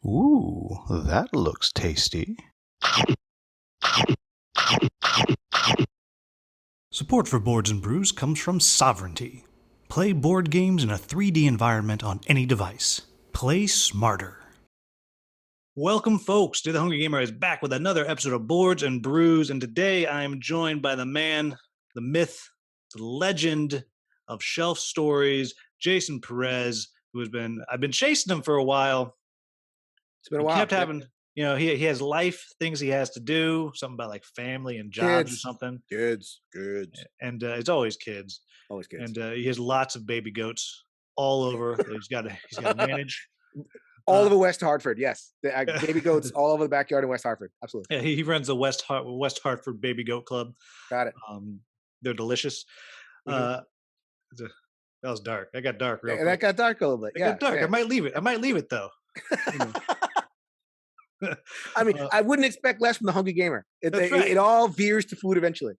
Ooh, that looks tasty. Support for Boards and Brews comes from Sovereignty. Play board games in a 3D environment on any device. Play smarter. Welcome, folks, to The Hungry Gamer is back with another episode of Boards and Brews, and today I am joined by the man, the myth, the legend of shelf stories, Jason Perez, I've been chasing him for a while. It's been a while. Kept having, he has life, things he has to do, something about like family and jobs or something. Kids. And it's always kids. Always kids. And he has lots of baby goats all over. He's got to manage. All over West Hartford, yes. The baby goats all over the backyard in West Hartford. Absolutely. Yeah, he runs the West Hartford Baby Goat Club. Got it. They're delicious. Mm-hmm. That was dark. I got dark real quick. That got dark a little bit. Got dark. Yeah. I might leave it though. I mean, I wouldn't expect less from the Hungry Gamer. It all veers to food eventually.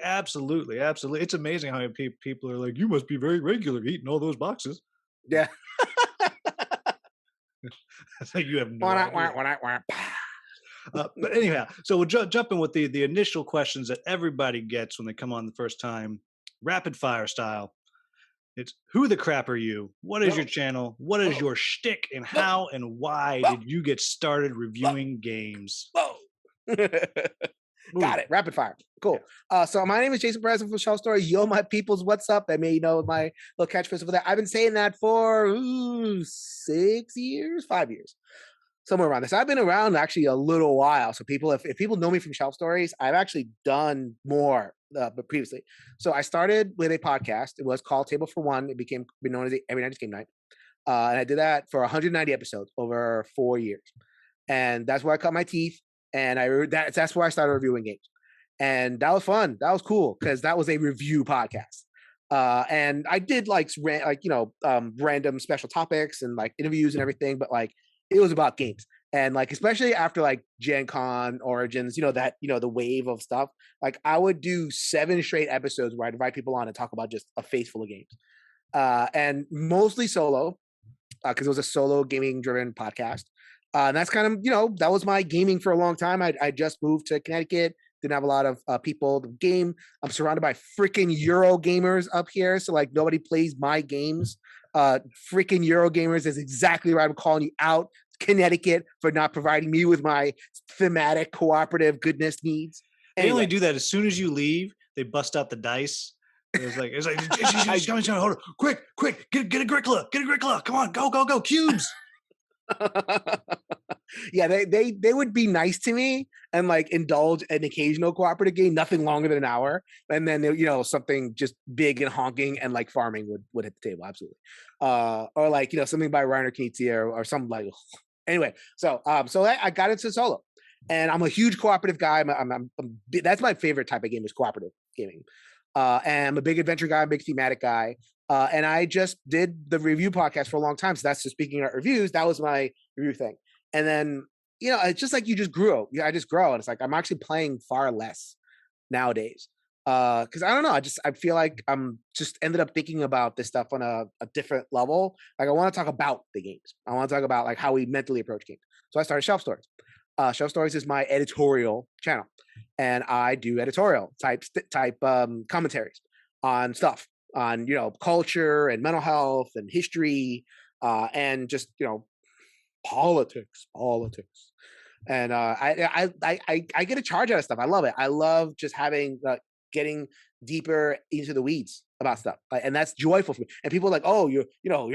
Absolutely. It's amazing how people are like, you must be very regular eating all those boxes. Yeah. Like you have no idea. But anyhow, so we'll jump in with the initial questions that everybody gets when they come on the first time, rapid fire style. It's who the crap are you? What is your channel? What is your shtick? And how and why did you get started reviewing games? Got it. Rapid fire. Cool. So my name is Jason Perez from Shelf Story. Yo, my peoples, what's up? That may know my little catchphrase over there. I've been saying that for 5 years, somewhere around this. I've been around actually a little while. So people, if people know me from Shelf Stories, I've actually done more but previously. So I started with a podcast. It was called Table for One. It became known as the Every Night is Game Night. And I did that for 190 episodes over 4 years. And that's where I cut my teeth. And that's where I started reviewing games. And that was fun. That was cool because that was a review podcast. And I did random special topics and like interviews and everything, but like it was about games. And like especially after like Gen Con, Origins, the wave of stuff, like I would do 7 straight episodes where I'd invite people on and talk about just a face full of games. And mostly solo, because it was a solo gaming driven podcast. And that's kind of, that was my gaming for a long time. I just moved to Connecticut, didn't have a lot of people to game. I'm surrounded by freaking Euro gamers up here. So like nobody plays my games. Freaking Euro gamers is exactly right. I'm calling you out, Connecticut, for not providing me with my thematic cooperative goodness needs. Anyway. They only do that as soon as you leave. They bust out the dice. It's like, she's coming, hold on. Quick, get a Agricola. Come on, go, cubes. Yeah, they would be nice to me and like indulge an occasional cooperative game, nothing longer than an hour, and then something just big and honking and like farming would hit the table, absolutely. Or like something by Reiner Knizia or something like. Anyway, so I got into solo, and I'm a huge cooperative guy. That's my favorite type of game is cooperative gaming. And I'm a big adventure guy, big thematic guy. And I just did the review podcast for a long time. So that's just speaking about reviews. That was my review thing. And then, it's just like you just grow. I just grow. And it's like, I'm actually playing far less nowadays. Cause I don't know. I feel like I'm just ended up thinking about this stuff on a different level. Like I want to talk about the games. I want to talk about like how we mentally approach games. So I started Shelf Stories. Shelf Stories is my editorial channel. And I do editorial type commentaries on stuff. On culture and mental health and history and just politics, and I get a charge out of stuff. I love it. I love just getting deeper into the weeds about stuff, and that's joyful for me. And people are like, oh, you're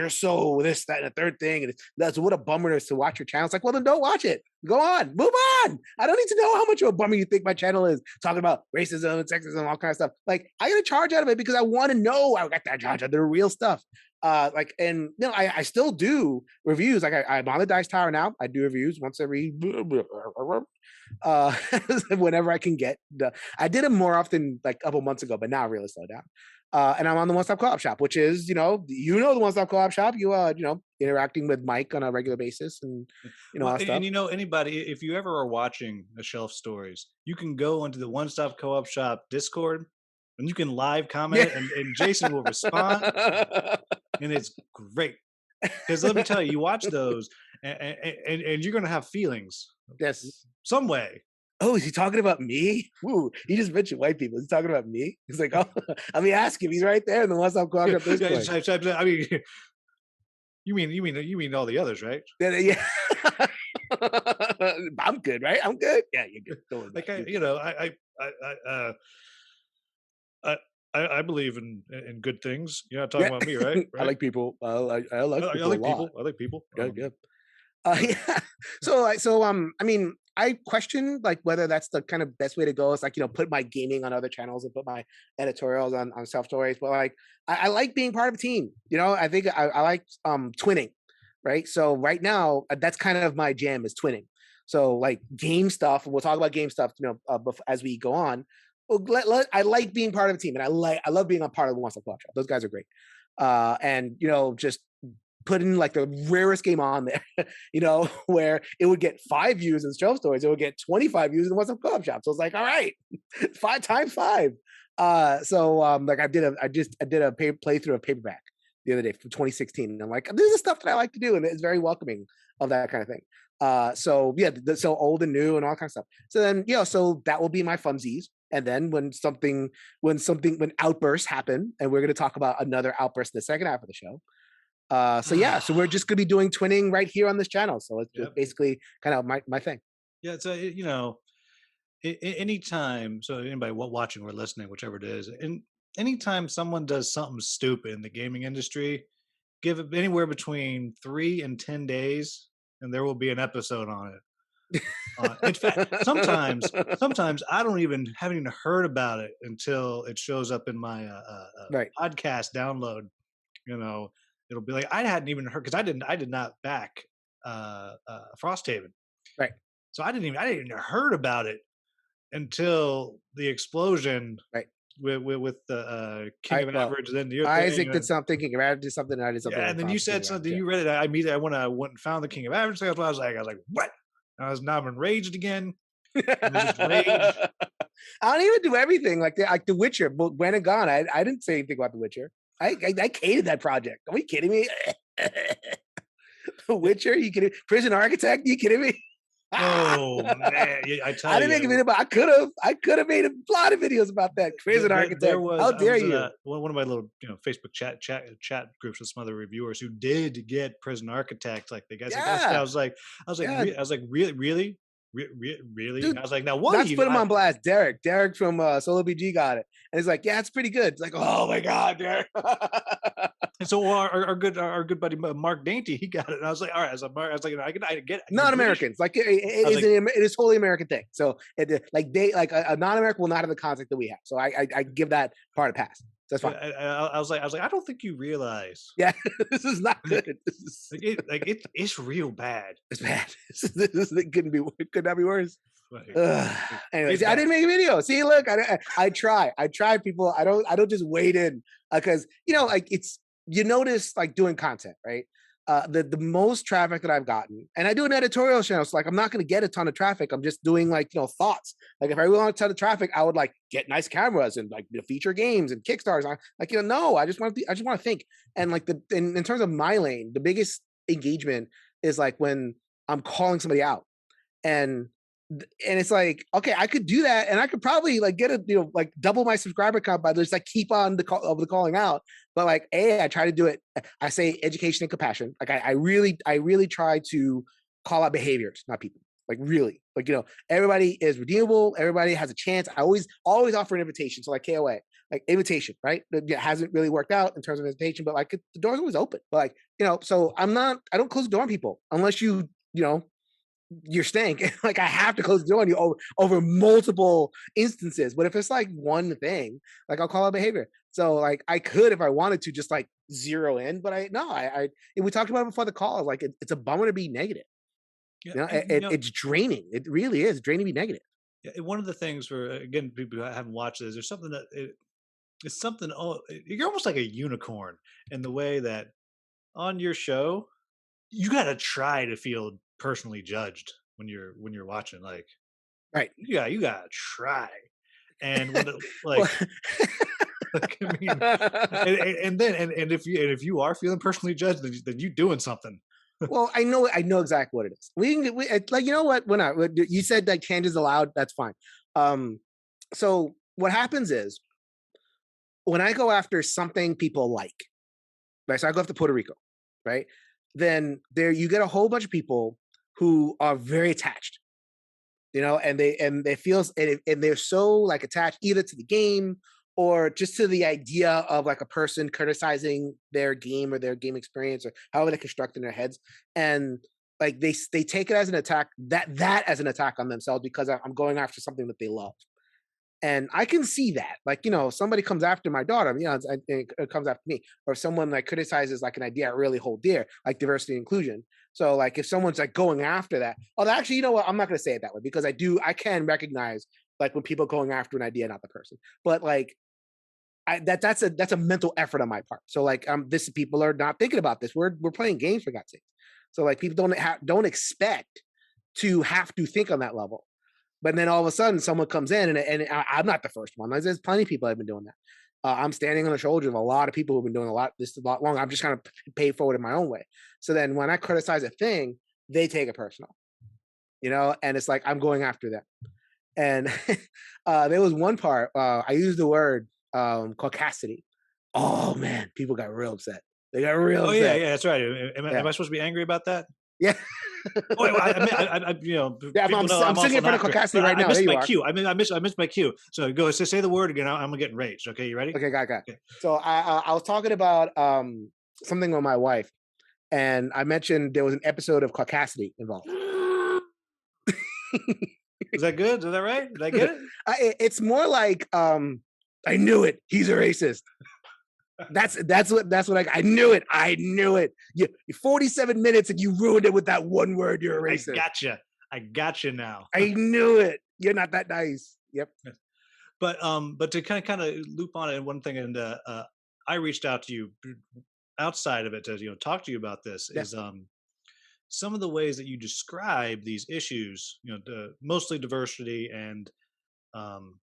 so this, that, and the third thing, and that's what a bummer it is to watch your channel. It's like, well, then don't watch it. Go on, move on. I don't need to know how much of a bummer you think my channel is talking about racism and sexism and all kinds of stuff. Like, I get a charge out of it because I want to know. I got that charge out of the real stuff. I still do reviews. Like I'm on the Dice Tower now. I do reviews once every whenever I can get. I did it more often like a couple months ago, but now I really slow down. And I'm on the One Stop Co-op Shop, which is the One Stop Co-op Shop. Interacting with Mike on a regular basis, and all that stuff. And anybody, if you ever are watching the Shelf Stories, you can go into the One Stop Co-op Shop Discord, and you can live comment, and Jason will respond, and it's great. Because let me tell you, you watch those, and you're gonna have feelings Yes. some way. Oh, is he talking about me? Ooh, he just mentioned white people. Is he talking about me? He's like, oh, let me ask him. He's right there in the What's Up Yeah, Quack yeah, Discord. I mean, you mean all the others, right? Yeah. I'm good, right? I'm good. Yeah, you're good. Don't worry about Like it. You're good. I I believe in good things. You're not talking Yeah, about me, right? I Right? like people. I like I people a like lot. people. I like people. Yeah, yeah. Uh, Yeah. I mean, I question like whether that's the kind of best way to go. It's like put my gaming on other channels and put my editorials on self stories. But like, I like being part of a team. I think I like twinning, right? So right now, that's kind of my jam is twinning. So like game stuff, and we'll talk about game stuff, as we go on. Well, I like being part of a team, and I love being a part of the Once Upon a Shop. Those guys are great, and just putting like the rarest game on there, where it would get 5 views in Shelf Stories, it would get 25 views in What's Up Co-op Shop. So it's like, all right, 5 times 5. Like I did a playthrough of Paperback the other day from 2016. And I'm like, this is stuff that I like to do, and it's very welcoming of that kind of thing. So yeah, so old and new and all kinds of stuff. So then, so that will be my funsies. And then when outbursts happen, and we're going to talk about another outburst in the second half of the show, so we're just gonna be doing twinning right here on this channel. So it's just yep. basically kind of my thing. Yeah. So anytime. So anybody watching or listening, whichever it is, and anytime someone does something stupid in the gaming industry, give it anywhere between 3 and 10 days, and there will be an episode on it. In fact, sometimes I don't even haven't even heard about it until it shows up in my Right, podcast download. You know, it'll be like I hadn't even heard because I did not back Frosthaven, right, so I didn't even heard about it until the explosion right. with the King I of well, Average, then your thing, Isaac did something, King of Average did something, and I did something yeah, on and then you King said of Average. something. Yeah. You read it. I immediately I went and found the King of Average. So I was like, what? Now I'm enraged again. And there's just rage. I don't even do everything like The Witcher. But when and gone, I didn't say anything about The Witcher. I hated that project. Are you kidding me? The Witcher? You kidding? Prison Architect? You kidding me? Oh man, yeah, I I tell didn't make a you, video, but I could have made a lot of videos about that. Prison there Architect. was How I dare was in you? a one of my little Facebook chat groups with some other reviewers who did get Prison Architect. Like they guys like that. Yeah. Yeah. I was like, really, really. Dude, I was like, now what do not to you? put him on blast. Derek from Solo BG got it. And he's like, yeah, it's pretty good. It's like, oh my God, Derek. And so our good buddy Mark Dainty, he got it. And I was like, all right. I was like, I get it. You're Non British. Americans. Like I was like, it is totally American thing. So like a non American will not have the concept that we have. So I give that part a pass. So that's yeah, fine. I was like, I don't think you realize Yeah, this is not good. it's real bad. It's bad. It couldn't be. It could not be worse. Like, Anyways, it's I bad. didn't make a video. See, look, I try. I try, people. I don't just wade in because like you notice like doing content, right? The most traffic that I've gotten, and I do an editorial channel, so like I'm not going to get a ton of traffic. I'm just doing like thoughts. Like if I really want a ton of traffic, I would like get nice cameras and like feature games and Kickstarters. Like no, I just want to think. And like in terms of my lane, the biggest engagement is like when I'm calling somebody out, and it's like, okay, I could do that, and I could probably like get like double my subscriber count by just like keep on the calling out. But like, I try to do it. I say education and compassion. Like I really try to call out behaviors, not people. Like really, like everybody is redeemable. Everybody has a chance. I always offer an invitation. So like KOA, like invitation, right? It hasn't really worked out in terms of invitation, but like the door's always open. But like so I don't close the door on people unless you're staying. Like I have to close the door on you over multiple instances. But if it's like one thing, like I'll call out behavior. So like I could, if I wanted to, just like zero in. But we talked about it before the call. Like it's a bummer to be negative. Yeah, It's draining. It really is draining to be negative. yeah, one of the things for again people who haven't watched this, there's something that it's something. Oh, you're almost like a unicorn in the way that on your show you got to try to feel personally judged when you're watching. Like Right. you got to try. And when Well, Like, I mean, and if you are feeling personally judged, then you doing something. Well, I know exactly what it is. Like, you know what? When you said like tangents allowed, that's fine. So what happens is when I go after something people like, right? So I go after Puerto Rico, right? Then there you get a whole bunch of people who are very attached, and they feels and they're so like attached either to the game or just to the idea of like a person criticizing their game or their game experience or however they construct in their heads, and like they take it as an attack, that as an attack on themselves because I'm going after something that they love. And I can see that, like, somebody comes after my daughter, it comes after me, or if someone like criticizes like an idea I really hold dear, like diversity and inclusion. So like if someone's like going after that, oh, actually, you know what? I'm not going to say it that way because I can recognize like when people going after an idea, not the person, but like that's a mental effort on my part. So like this people are not thinking about this. We're playing games for God's sake. So like people don't expect to have to think on that level. But then all of a sudden, someone comes in, and I'm not the first one. There's plenty of people that have been doing that. I'm standing on the shoulders of a lot of people who've been doing this a lot longer. I'm just kind of pay forward in my own way. So then when I criticize a thing, they take it personal, and it's like I'm going after them. And there was one part I used the word caucasity. Oh man, people got real upset. They got real Oh upset. yeah, that's right. Am Yeah. I supposed to be angry about that? Yeah. Oh, Yeah, people know I'm I'm sitting also in an front of actor, caucasity but right I now. There missed you my are. cue. I missed my cue. So go say the word again. I'm getting raged. Okay, you ready? Okay, got. Okay. So I was talking about something with my wife, and I mentioned there was an episode of caucasity involved. Is that good? Is that right? Did I get it? It's more like I knew it. He's a racist. That's what I knew it. I knew it. You 47 minutes and you ruined it with that one word. You're a racist. I gotcha now. I knew it. You're not that nice. Yep. But to kind of loop on it, and one thing, and I reached out to you outside of it to talk to you about this Yeah. is some of the ways that you describe these issues, mostly diversity and I'm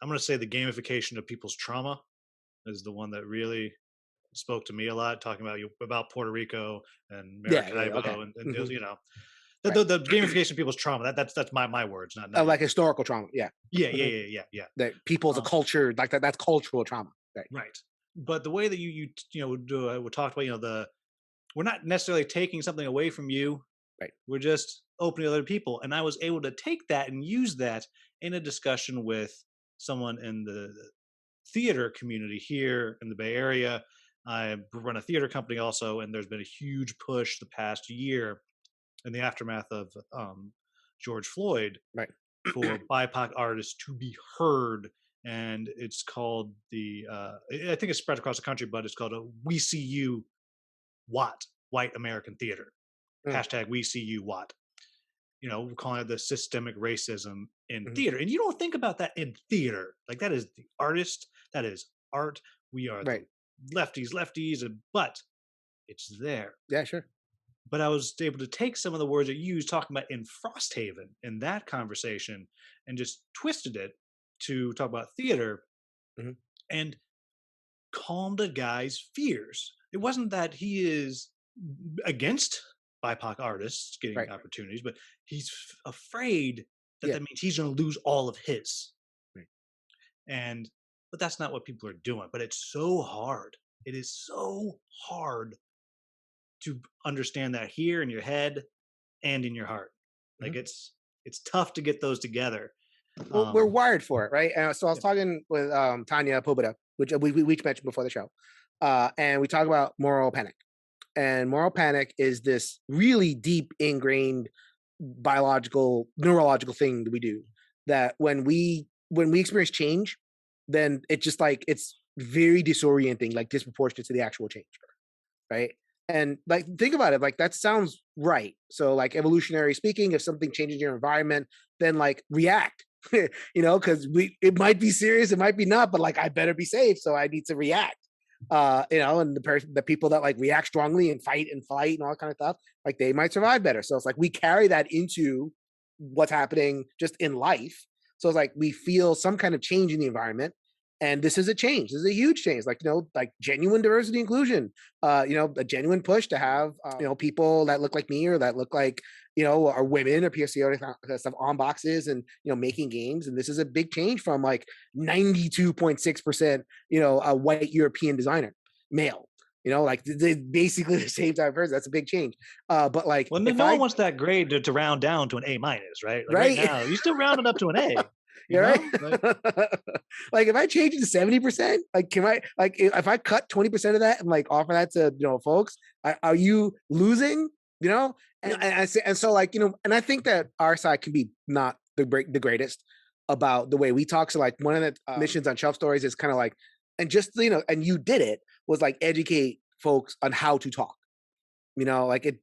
going to say the gamification of people's trauma is the one that really spoke to me a lot, talking about Puerto Rico and Maracaibo Okay. and those, Right. the gamification of people's trauma. That's my words, not Like historical trauma. Yeah. yeah. That people's a culture like that. That's cultural trauma. Right. Right. But the way that we talked about, we're not necessarily taking something away from you. Right. We're just opening to other people. And I was able to take that and use that in a discussion with someone in the theater community here in the Bay Area. I run a theater company also, and there's been a huge push the past year in the aftermath of George Floyd, Right. for BIPOC artists to be heard. And it's called I think it's spread across the country, but it's called a We See You WAT, White American Theater. Hashtag We See You WAT. We're calling it the systemic racism in theater. And you don't think about that in theater. Like that is the artist, that is art. We are Right. the lefties, but it's there. Yeah, sure. But I was able to take some of the words that you used talking about in Frosthaven in that conversation and just twisted it to talk about theater and calmed a guy's fears. It wasn't that he is against BIPOC artists getting opportunities, but he's afraid that that means he's going to lose all of his. Right. But that's not what people are doing. But it's so hard. It is so hard to understand that here in your head and in your heart. Like it's tough to get those together. Well, we're wired for it, right? So I was talking with Tanya Pobeda, which we mentioned before the show, and we talk about moral panic. And moral panic is this really deep ingrained biological, neurological thing that we do. That when we experience change, then it's just like it's very disorienting, like disproportionate to the actual change, right? And like think about it, like that sounds right. So like evolutionary speaking, if something changes your environment, then like react, because it might be serious, it might be not, but like I better be safe, so I need to react. And the people that like react strongly and fight and flight and all that kind of stuff, like they might survive better. So it's like we carry that into what's happening just in life. So it's like we feel some kind of change in the environment, And this is a change. This is a huge change. Like, like genuine diversity inclusion. A genuine push to have people that look like me or that look like are women or POC or stuff on boxes and making games. And this is a big change from like 92.6% a white European designer, male. Like they basically the same type of person. That's a big change. But like, Well, if no one I wants that grade to round down to an A minus, right? Like right right, now, you still round it up to an A. You you're right. know, like, Like if I change it to 70%, like can I like if I cut 20% of that and like offer that to folks, are you losing? And so like and I think that our side can be not the greatest about the way we talk. So like one of the missions on Shelf Stories is kind of like, and just and you did it was like educate folks on how to talk. Like it,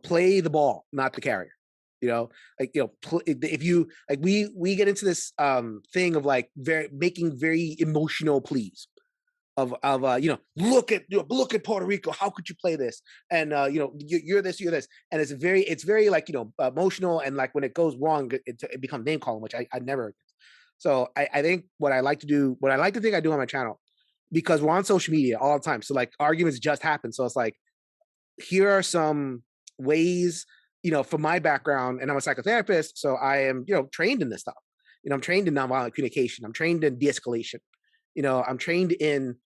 play the ball, not the carrier. Like if you like we get into this thing of like making very emotional pleas of look at Puerto Rico, how could you play this, and you're this, and it's very like emotional, and like when it goes wrong it becomes name calling, which I never. So I think what I like to think I do on my channel, because we're on social media all the time, so like arguments just happen, so it's like, here are some ways, from my background, and I'm a psychotherapist, so I am, trained in this stuff. I'm trained in nonviolent communication. I'm trained in de-escalation. I'm trained in,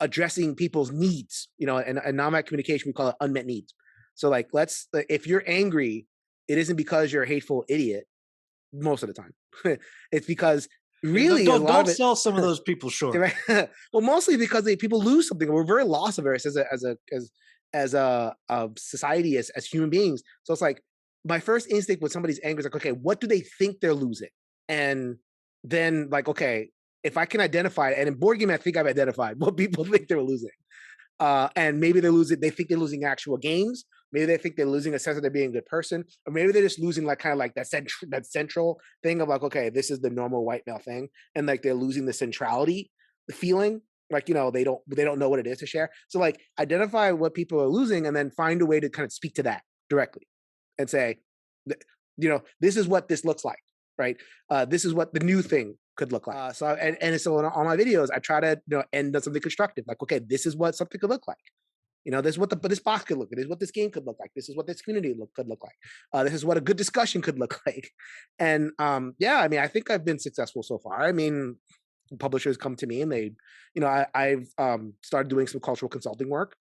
addressing people's needs, and nonviolent communication, we call it unmet needs. So like, if you're angry, it isn't because you're a hateful idiot most of the time. It's because really don't sell some of those people short. Right? Well, mostly because people lose something. We're very loss averse as a society, as human beings. So it's like, my first instinct when somebody's angry is like, okay, what do they think they're losing? And then like, okay, if I can identify it, and in board game, I think I've identified what people think they're losing. And maybe they think they're losing actual games. Maybe they think they're losing a sense of they're being a good person, or maybe they're just losing like kind of like that central thing of like, okay, this is the normal white male thing, and like they're losing the centrality, the feeling, like they don't know what it is to share. So like, identify what people are losing, and then find a way to kind of speak to that directly, and say, this is what this looks like, right? This is what the new thing could look like. So in all my videos, I try to end on something constructive, like, okay, this is what something could look like. This is what this box could look like. This is what this game could look like. This is what this community could look like. This is what a good discussion could look like. And yeah, I mean, I think I've been successful so far. I mean, publishers come to me and they, I've started doing some cultural consulting work.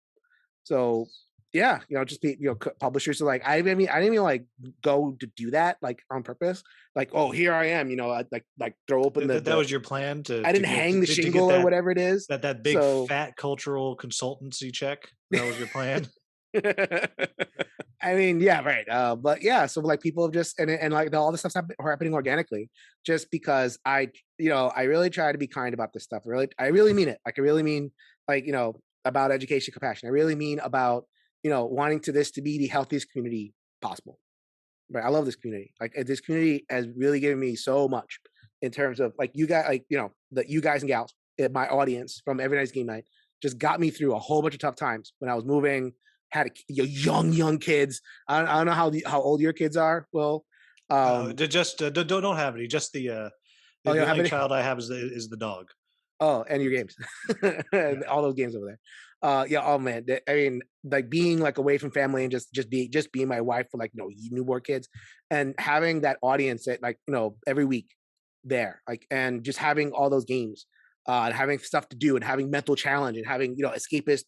So yeah, just be, publishers are like, I didn't even like go to do that like on purpose. Like, oh, here I am, like throw open that was your plan I didn't hang the shingle or whatever it is. That big fat cultural consultancy check. That was your plan. I mean, yeah, right. But yeah, so like people have just and like all this stuff's happening organically, just because I really try to be kind about this stuff. Really, I really mean it. Like I really mean like about education, compassion. I really mean about wanting this to be the healthiest community possible. Right. I love this community. Like this community has really given me so much in terms of like you guys, like, that you guys and gals, my audience from Every Night's Game Night just got me through a whole bunch of tough times when I was moving, had young kids. I don't know how old your kids are. Well, just don't have any. Just the only child I have is the dog. Oh, and your games, all those games over there. Yeah. Oh man. I mean, like being like away from family and just being my wife for like newborn kids, and having that audience that like every week there, like, and just having all those games, and having stuff to do, and having mental challenge, and having escapist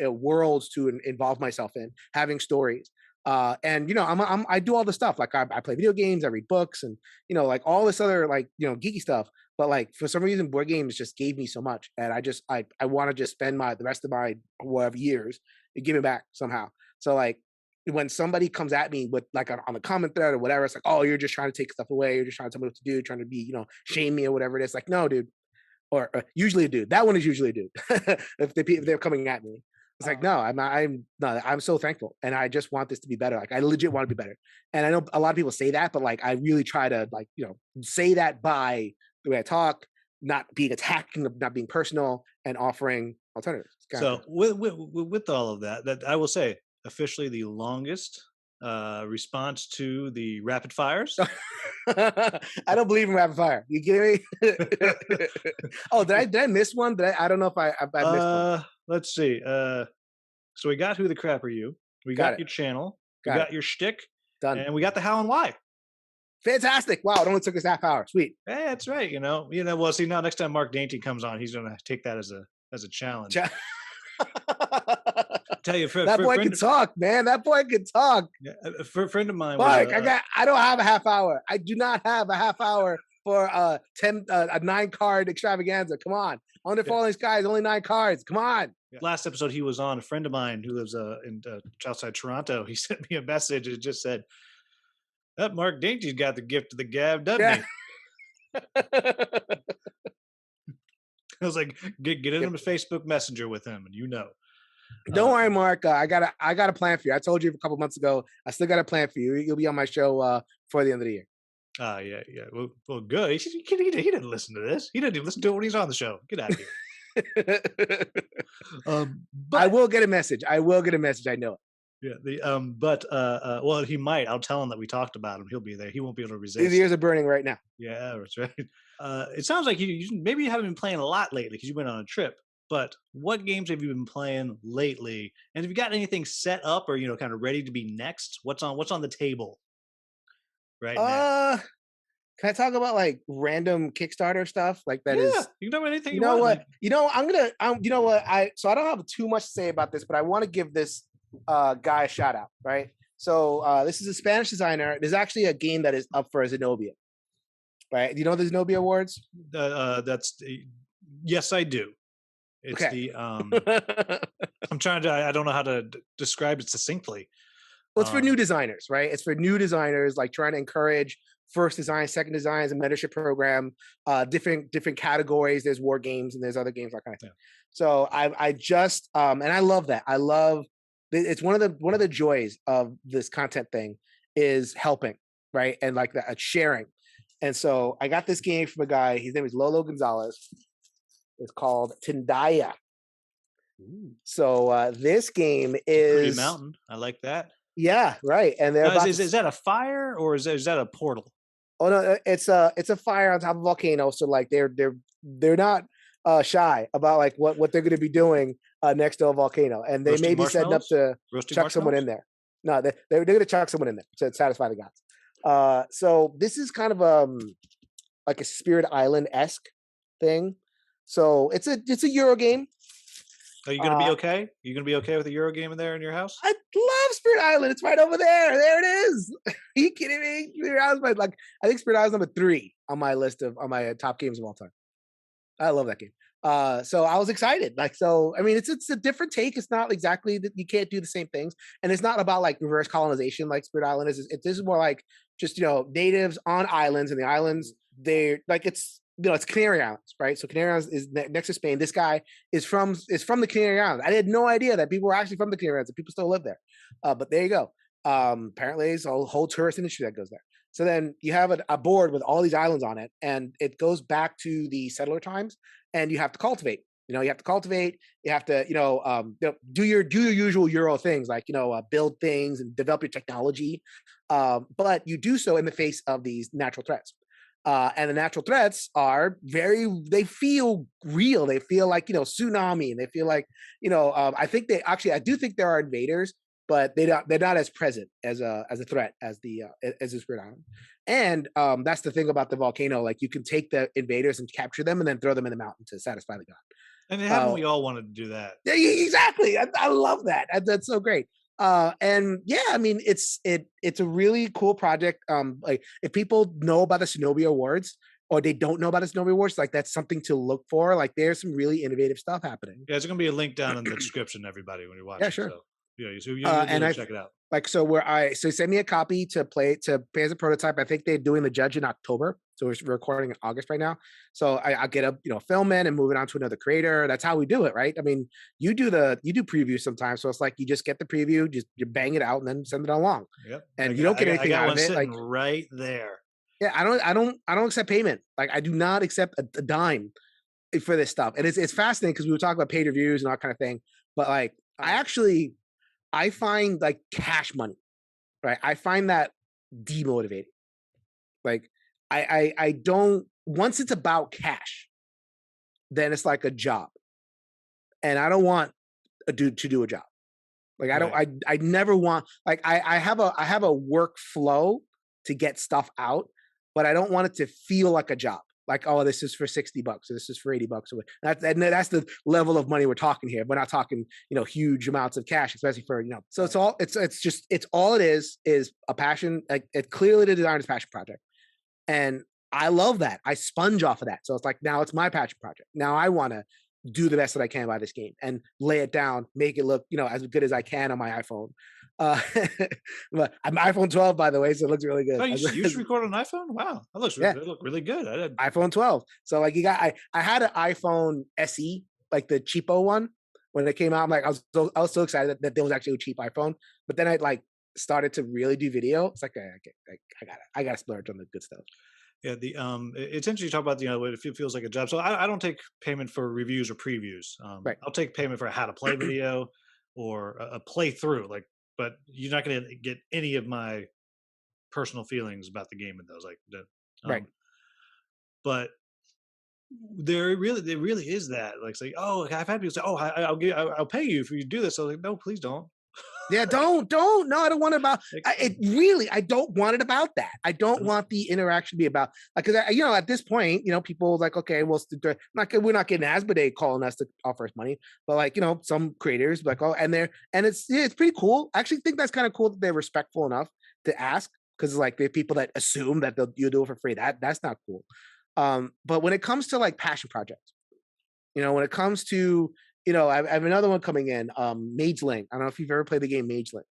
worlds to involve myself in, having stories. And I do all the stuff, like I play video games, I read books, and like all this other like geeky stuff. But like for some reason, board games just gave me so much, and I want to just spend the rest of my whatever years and give it back somehow. So like when somebody comes at me with like on the comment thread or whatever, it's like, oh, you're just trying to take stuff away, you're just trying to tell me what to do, trying to be shame me or whatever it is. Like, no, dude, or usually a dude. That one is usually a dude. if they're coming at me. It's like, no, I'm so thankful. And I just want this to be better. Like I legit want to be better. And I know a lot of people say that, but like, I really try to like, say that by the way I talk, not being attacking, not being personal, and offering alternatives. So with all of that I will say officially the longest response to the rapid fires I don't believe in rapid fire. You kidding me? Oh, did I miss one? I don't know if I missed one. Let's see. So we got Who the Crap Are You? We Got got it. your channel. We Got it. got your shtick. Done. And we got the how and why. Fantastic. Wow, it only took us half hour. Sweet. Hey, that's right. Well, see, now next time Mark Dainty comes on, he's gonna take that as a challenge. Tell you, that boy can talk, man. That boy can talk. A friend of mine Mike, was. I don't have a half hour. I do not have a half hour for a 9-card extravaganza. Come on. Under Falling Skies, only 9 cards. Come on. Last episode he was on, a friend of mine who lives in outside Toronto, he sent me a message. It just said, that Mark Dainty's got the gift of the gab, doesn't he? I was like, get in a Facebook Messenger with him, and Don't worry, Mark. I got a plan for you. I told you a couple months ago. I still got a plan for you. You'll be on my show before the end of the year. Yeah. Well, good. He didn't listen to this. He didn't even listen to it when he's on the show. Get out of here. But I will get a message. I know it. Yeah. Well, he might. I'll tell him that we talked about him. He'll be there. He won't be able to resist. His ears are burning right now. Yeah, that's right. It sounds like maybe you haven't been playing a lot lately because you went on a trip. But what games have you been playing lately? And have you got anything set up or kind of ready to be next? What's on the table right now? Can I talk about like random Kickstarter stuff like that? Yeah, you can talk about anything. You know what? I'm gonna. You know what? I don't have too much to say about this, but I want to give this guy a shout out. Right. So this is a Spanish designer. There's actually a game that is up for Zenobia. Right. Do you know the Zenobia Awards? Yes, I do. It's okay. I'm trying to. I don't know how to describe it succinctly. Well, it's for new designers, right? It's for new designers, like trying to encourage first design, second designs, a mentorship program, different categories. There's war games and there's other games, that kind of thing. So I just and I love that. I love it's one of the joys of this content thing is helping, right? And like that sharing. And so I got this game from a guy. His name is Lolo Gonzalez. It's called Tindaya. So this game is Pretty Mountain. I like that. Yeah, right. And they're is that a fire or is that a portal? Oh no, it's a fire on top of a volcano. So like they're not shy about like what they're going to be doing next to a volcano, and they Roasting may be setting up to chuck someone in there. No, they're going to chuck someone in there to satisfy the gods. So this is kind of like a Spirit Island-esque thing. So it's a Euro game. Are you going to be okay? Are you going to be okay with a Euro game in there in your house? I love Spirit Island. It's right over there. There it is. Are you kidding me? Spirit Island, like I think Spirit Island number 3 on my list on my top games of all time. I love that game. So I was excited. Like, so I mean, it's a different take. It's not exactly that you can't do the same things, and it's not about like reverse colonization like Spirit Island is. This is more like just natives on islands, and the islands they're like it's Canary Islands, right? So Canary Islands is next to Spain. This guy is from the Canary Islands. I had no idea that people were actually from the Canary Islands and people still live there. But there you go. Apparently, it's a whole tourist industry that goes there. So then you have a board with all these islands on it, and it goes back to the settler times, and you have to cultivate. You have to cultivate. You have to, do your usual Euro things like, build things and develop your technology. But you do so in the face of these natural threats. And the natural threats are they feel real. They feel like, tsunami, and they feel like, I do think there are invaders, but they're not as present as a threat as the Spirit Island. And that's the thing about the volcano. Like you can take the invaders and capture them and then throw them in the mountain to satisfy the god. And haven't we all wanted to do that? Yeah, exactly. I love that. That's so great. And yeah, I mean, it's a really cool project. Like if people know about the Zenobia Awards or they don't know about the Zenobia Awards, like that's something to look for. Like there's some really innovative stuff happening. Yeah, there's gonna be a link down in the description, everybody, when you're watching. Yeah, sure. So, you check it out. Like so send me a copy to play as a prototype. I think they're doing the judge in October. So we're recording in August right now. So I'll get a film in and move it on to another creator. That's how we do it, right? I mean, you do previews sometimes. So it's like you just get the preview, you bang it out and then send it along. Yep. And you don't get anything out of it. Like right there. Yeah, I don't accept payment. Like I do not accept a dime for this stuff. And it's fascinating because we were talking about paid reviews and that kind of thing. But like I find like cash money, right? I find that demotivating. Like I don't. Once it's about cash, then it's like a job, and I don't want a dude to do a job. Like I don't. Right. I never want. Like I have a workflow to get stuff out, but I don't want it to feel like a job. Like, oh, this is for $60, or this is for $80. Or that's the level of money we're talking here. We're not talking, huge amounts of cash, especially for. So it's all it is a passion. Like it clearly the designer's passion project, and I love that. I sponge off of that. So it's like now it's my passion project. Now I want to do the best that I can by this game and lay it down, make it look, as good as I can on my iPhone. Uh, but I'm iPhone 12, by the way, so it looks really good. Oh, you just record on an iPhone? Wow, Yeah, that look really good. iPhone 12. So like I had an iPhone SE, like the cheapo one when it came out. I'm like, I was so excited that there was actually a cheap iPhone. But then I like started to really do video. It's like, I got to splurge on the good stuff. Yeah, it's interesting to talk about if it feels like a job. So I don't take payment for reviews or previews. Right. I'll take payment for a how to play video or a playthrough. But you're not going to get any of my personal feelings about the game in those. Right. But there really is that. Like, say, oh, I've had people say, oh, I'll pay you if you do this. So I was like, no, please don't. Yeah, don't. No, I don't want it about. I don't want it about that. I don't want the interaction to be about because at this point, people like, okay, well, we're not getting Asmodee calling us to offer us money, but like, some creators like, oh, and it's pretty cool. I actually think that's kind of cool that they're respectful enough to ask because like the people that assume that you do it for free, that's not cool. But when it comes to like passion projects, when it comes to I have another one coming in, Mage Link. I don't know if you've ever played the game Mage Link.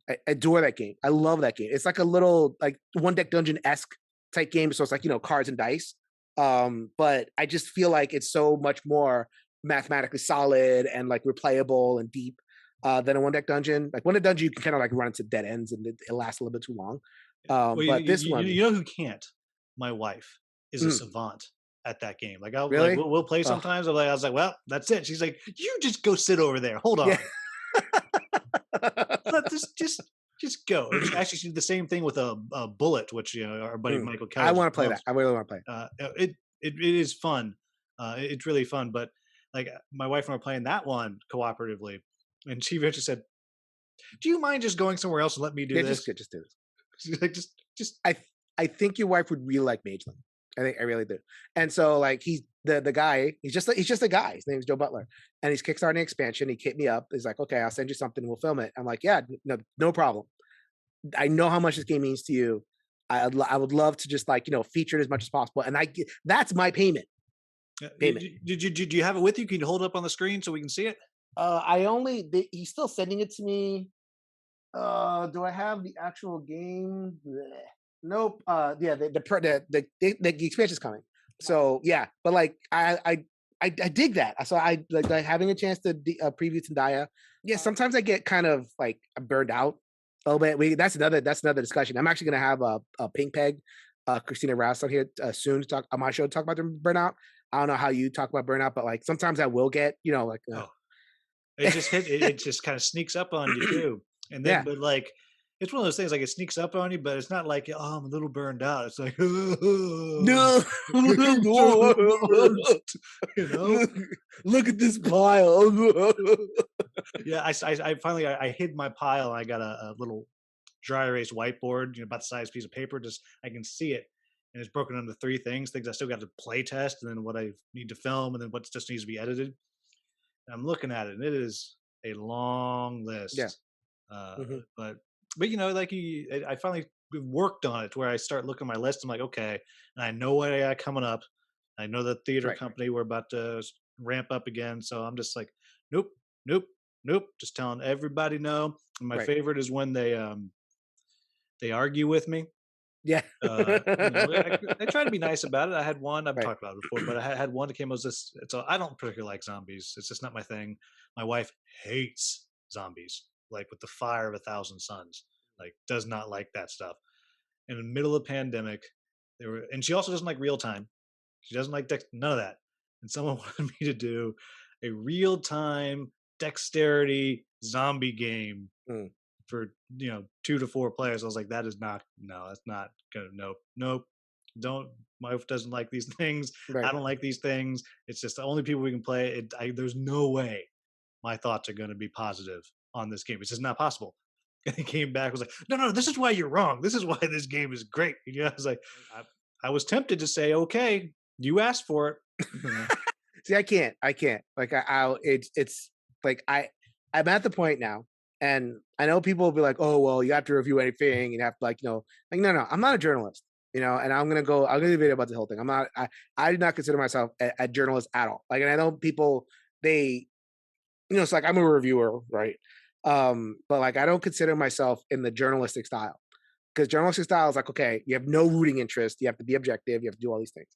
I adore that game. I love that game. It's like a little like one deck dungeon-esque type game. So it's like, cards and dice. But I just feel like it's so much more mathematically solid and like replayable and deep than a one deck dungeon. Like one deck dungeon, you can kind of like run into dead ends and it lasts a little bit too long. Well, But this one, you know who can't? My wife is a mm, savant at that game. Like really? we'll play sometimes. I was like, well, that's it. She's like, you just go sit over there. Hold on. Yeah. Let this just go. And actually, she did the same thing with a bullet, which our buddy Michael Kelly. I want to play that. I really want to play. It is fun. It's really fun. But like my wife and I were playing that one cooperatively, and she eventually said, "Do you mind just going somewhere else and let me do this?" Just do this. She's like, just. I think your wife would really like Mage Link. I really do. And so like he's the guy, he's just a guy. His name's Joe Butler. And he's kickstarting expansion. He hit me up. He's like, okay, I'll send you something, we'll film it. I'm like, yeah, no problem. I know how much this game means to you. I would love to just like, feature it as much as possible. And that's my payment. Did you have it with you? Can you hold it up on the screen so we can see it? He's still sending it to me. Do I have the actual game? Blech. Nope. Yeah, the expansion's coming. So yeah, but like I dig that. So I like having a chance to preview Tandaya. Yeah, sometimes I get kind of like burned out a little bit. That's another discussion. I'm actually gonna have a Pink Peg, Christina Rouse on here soon to talk on my show to talk about the burnout. I don't know how you talk about burnout, but like sometimes I will get like. It just it just kind of sneaks up on you too, and then but like. It's one of those things like it sneaks up on you, but it's not like I'm a little burned out. It's like no, look at this pile. Yeah, I finally I hid my pile. I got a little dry erase whiteboard, about the size piece of paper. Just I can see it, and it's broken into 3 things I still got to play test, and then what I need to film, and then what just needs to be edited. And I'm looking at it, and it is a long list. Yeah. But like I finally worked on it to where I start looking at my list. I'm like, okay, and I know what I got coming up. I know the theater company we're about to ramp up again. So I'm just like, nope. Just telling everybody no. And my favorite is when they argue with me. Yeah. I try to be nice about it. I had one I've talked about it before, but I had one that came was this. So I don't particularly like zombies. It's just not my thing. My wife hates zombies, like with the fire of 1,000 suns. Like does not like that stuff. In the middle of the pandemic, and she also doesn't like real time. She doesn't like none of that. And someone wanted me to do a real time dexterity zombie game for 2 to 4 players. I was like, that's not gonna, nope. Don't My wife doesn't like these things. I Right. don't like these things. It's just the only people we can play. There's no way my thoughts are going to be positive on this game. It's just not possible. And he came back, was like, no, this is why you're wrong. This is why this game is great. I was like, I was tempted to say, okay, you asked for it. See, I can't. Like it's like I'm at the point now, and I know people will be like, oh well, you have to review anything, you have to like no, I'm not a journalist, and I'm gonna do a video about the whole thing. I do not consider myself a journalist at all. Like, and I know people they, it's like I'm a reviewer, right? But like I don't consider myself in the journalistic style because journalistic style is like, okay, you have no rooting interest, you have to be objective, you have to do all these things.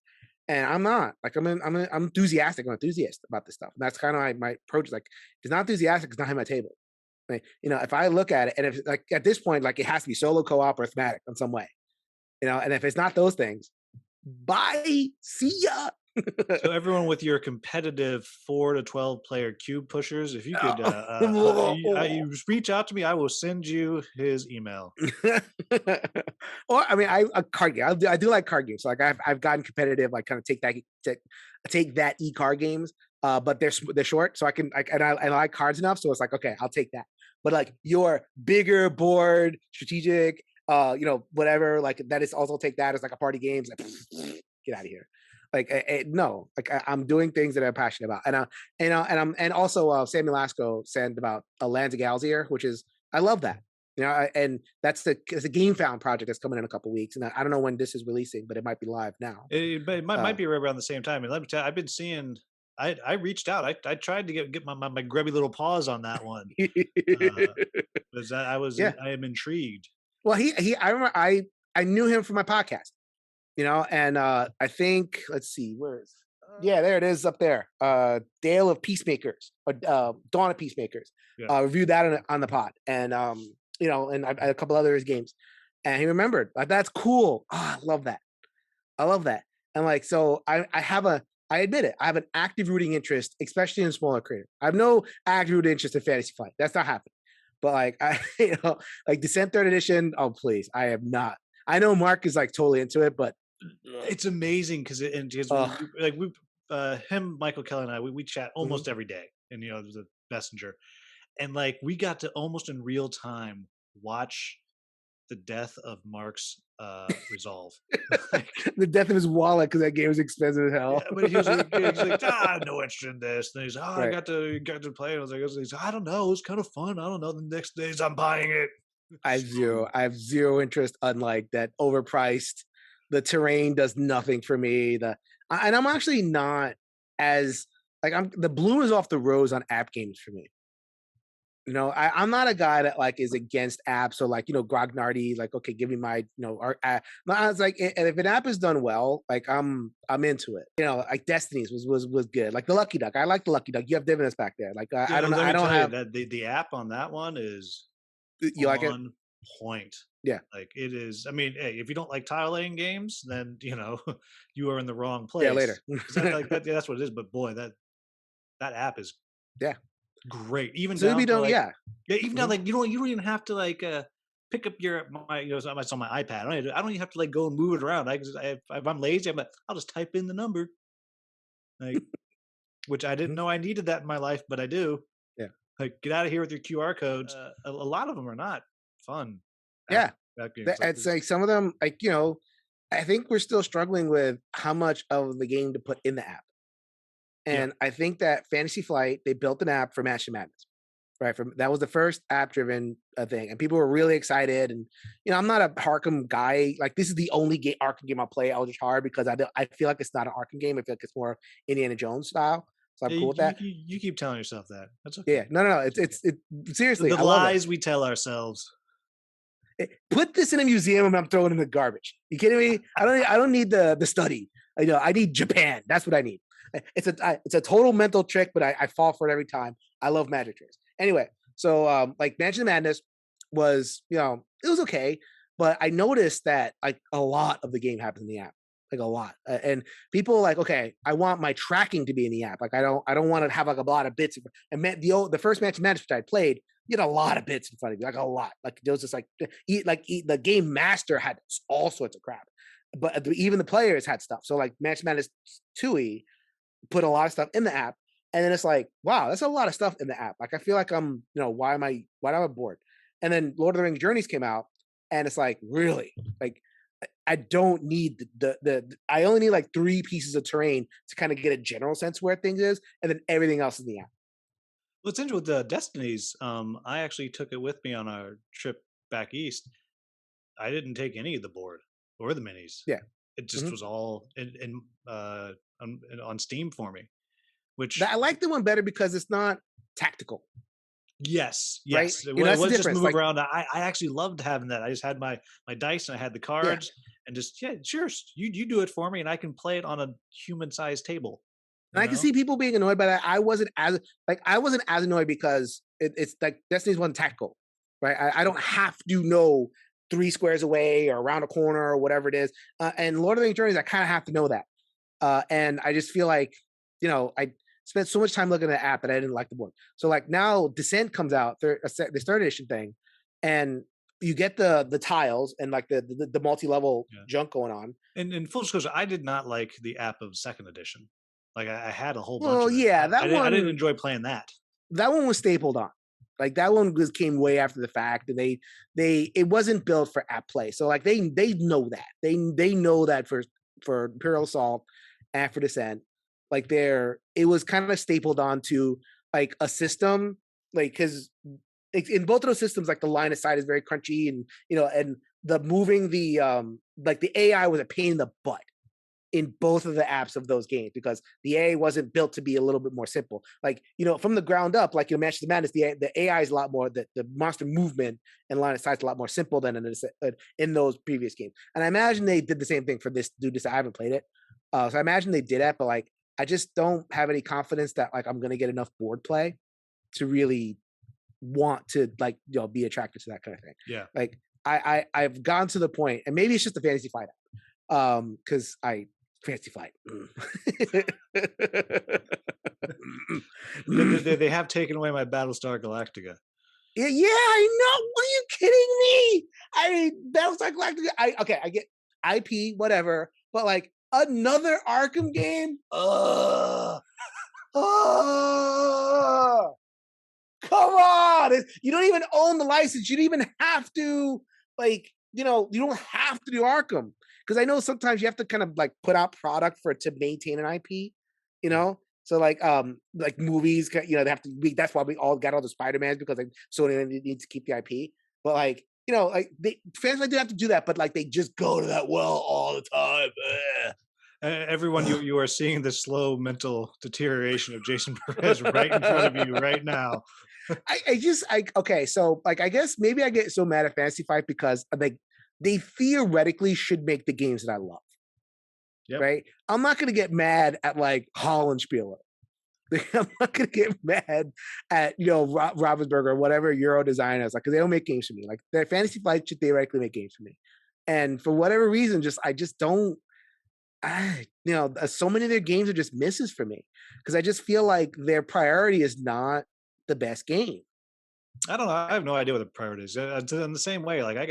And I'm not like I'm enthusiastic. I'm an enthusiast about this stuff. And that's kind of my approach. Like, if it's not enthusiastic, it's not in my table. Like, if I look at it, and if like at this point, like it has to be solo, co-op, or thematic in some way. And if it's not those things, bye, see ya. So everyone with your competitive 4 to 12 player cube pushers, if you could you reach out to me, I will send you his email. Or I mean, a card game. I do like card games. So like I've gotten competitive. Like kind of take that card games. But they're short, so I like cards enough. So it's like, okay, I'll take that. But like your bigger board, strategic, whatever, like that is also take that as like a party games. Like, get out of here. Like no, like I'm doing things that I'm passionate about, and also Sammy Lasco said about Lands of Galzier, which is I love that, and it's a Game Found project that's coming in a couple weeks, and I don't know when this is releasing, but it might be live now. It might be right around the same time. And let me tell you, I've been seeing. I reached out. I tried to get my grubby little paws on that one because Yeah. I am intrigued. Well, I remember I knew him from my podcast, and I think let's see, where is yeah, there it is up there. Dale of Peacemakers, or Dawn of Peacemakers. Yeah. Reviewed that on the pod, and and a couple other his games, and he remembered. Like, that's cool. Oh, I love that. I love that. And like, so I admit it. I have an active rooting interest, especially in smaller creator. I have no active rooting interest in Fantasy Flight. That's not happening. But like, like Descent Third Edition. Oh please, I am not. I know Mark is like totally into it, but it's amazing because him, Michael Kelly, and we chat almost every day, and the messenger, and like we got to almost in real time watch the death of Mark's resolve. The death of his wallet because that game was expensive as hell. Yeah, but he was like, no interest in this. And he's like, Right. I got to play it. I was like, I don't know. It's kind of fun. I don't know. The next days I'm buying it. I have zero interest, unlike that overpriced. The terrain does nothing for me. And I'm actually not as like the bloom is off the rose on app games for me. I'm not a guy that like is against apps or like grognardy. Like, okay, give me my art. No, I was like, and if an app is done well, like I'm into it. Like Destiny's was good. Like the Lucky Duck, I like the Lucky Duck. You have dividends back there. Like I don't have that the app on that one is you like it? Point. Yeah, like it is. I mean, hey, if you don't like tile laying games, then you are in the wrong place. Yeah, later. That's what it is. But boy, that app is great. Even so down to like, yeah. Even now, like you don't even have to like pick up it's on my iPad. I don't even have to like go and move it around. If I'm lazy, I'll just type in the number, like, which I didn't know I needed that in my life, but I do. Yeah, like get out of here with your QR codes. A lot of them are not fun. Yeah, games. it's like some of them, like I think we're still struggling with how much of the game to put in the app. And I think that Fantasy Flight, they built an app for Mansion Madness, right? That was the first app-driven thing, and people were really excited. And I'm not a Arkham guy. Like, this is the only Arkham game I play Eldritch Hard because I feel like it's not an Arkham game. I feel like it's more Indiana Jones style. So I'm cool with that. You keep telling yourself that. That's okay. Yeah, no. It's seriously the lies we tell ourselves. Put this in a museum and I'm throwing it in the garbage. You kidding me? I don't need the study. I need Japan. That's what I need. It's a total mental trick, but I fall for it every time. I love magic tricks. Anyway, so like Mansion of Madness was, it was okay, but I noticed that like a lot of the game happens in the app. like a lot. And people are like, okay, I want my tracking to be in the app. Like I don't want to have like a lot of bits. And the first match management I played, you had a lot of bits in front of you, like a lot. Like there was just like the game master had all sorts of crap, but even the players had stuff. So like Match Madness 2E put a lot of stuff in the app, and then it's like, wow, that's a lot of stuff in the app. Like I feel like why am I bored? And then Lord of the Rings Journeys came out, and it's like, really, like I don't need I only need like 3 pieces of terrain to kind of get a general sense where things is, and then everything else in the app. Well, it's interesting with the Destinies. I actually took it with me on our trip back east. I didn't take any of the board or the minis. Yeah. It just Mhm. was all on Steam for me. Which I like the one better because it's not tactical, yes, right? yes, You know, it that's the was just difference. move Like, around. I actually loved having that. I just had my dice and I had the yeah, cards and just yeah, sure, you do it for me and I can play it on a human sized table. and You I can know? see people being annoyed by that. I wasn't as annoyed because it's like Destiny's one tactical, right? I don't have to know 3 squares away or around a corner or whatever it is. And Lord of the Rings Journeys, I kind of have to know that. And I just feel like, I spent so much time looking at the app that I didn't like the board. So like now Descent comes out, this third edition thing, and you get the tiles and like the multi-level Yeah. junk going on. And in full disclosure, I did not like the app of second edition. Like I had a whole bunch Well, of it. yeah, I didn't enjoy playing that. that one was stapled on. Like that one came way after the fact, and it wasn't built for app play. So like they know that they know that for Imperial Assault and for Descent, like it was kind of stapled onto like a system, like because in both of those systems, like the line of sight is very crunchy, and and the moving like the AI was a pain in the butt in both of the apps of those games because the AI wasn't built to be a little bit more simple. Like, from the ground up, like Match the Madness, the AI is a lot more, the monster movement and line of sight is a lot more simple than in those previous games. And I imagine they did the same thing for this. I haven't played it. So I imagine they did that, but like, I just don't have any confidence that like I'm going to get enough board play to really want to like, be attracted to that kind of thing. Yeah. Like I've gone to the point, and maybe it's just a Fantasy Flight app. Because I Fantasy Flight. They have taken away my Battlestar Galactica. Yeah, I know. Are you kidding me? I mean, Battlestar Galactica. I get IP, whatever, but like another Arkham game. Come on! You don't even own the license. You don't even have to like. You don't have to do Arkham. Because I know sometimes you have to kind of like put out product for it to maintain an IP, So like movies, they have to. That's why we all got all the Spider-Mans because like Sony needs to keep the IP. But like fans like do have to do that, but like they just go to that well all the time. Everyone, you are seeing the slow mental deterioration of Jason Perez right in front of you right now. Okay, so like I guess maybe I get so mad at Fantasy Fight because like they theoretically should make the games that I love. Yep. Right? I'm not gonna get mad at like Hollandspieler. I'm not gonna get mad at Ravensburger or whatever Euro design is like because they don't make games for me. Like their Fantasy Flight should theoretically make games for me, and for whatever reason, I just don't. So many of their games are just misses for me because I just feel like their priority is not the best game. I don't know. I have no idea what the priority is. In the same way, like I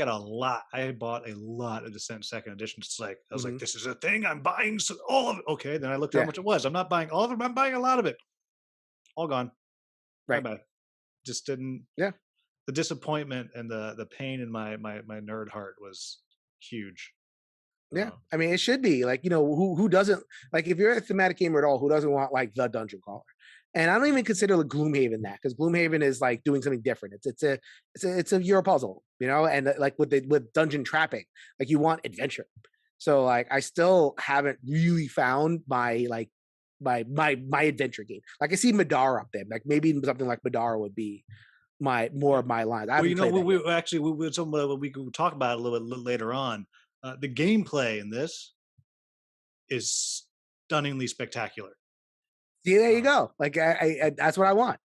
bought a lot of Descent Second Edition. It's like I was like, this is a thing. I'm buying all of it. Okay, then I looked at how much it was. I'm not buying all of it. I'm buying a lot of it. All gone. Right. Bye bye. Just didn't. Yeah. The disappointment and the pain in my nerd heart was huge. Yeah, I mean, it should be like who doesn't like if you're a thematic gamer at all, who doesn't want like the dungeon crawler? And I don't even consider the Gloomhaven that because Gloomhaven is like doing something different. It's a Euro puzzle, and like with dungeon trapping, like you want adventure. So like I still haven't really found my adventure game. Like I see Madara up there, like maybe something like Madara would be more of my lines. I Well, haven't played we actually we could talk about it a little bit later on. The gameplay in this is stunningly spectacular. See, there you go. Like I that's what I want.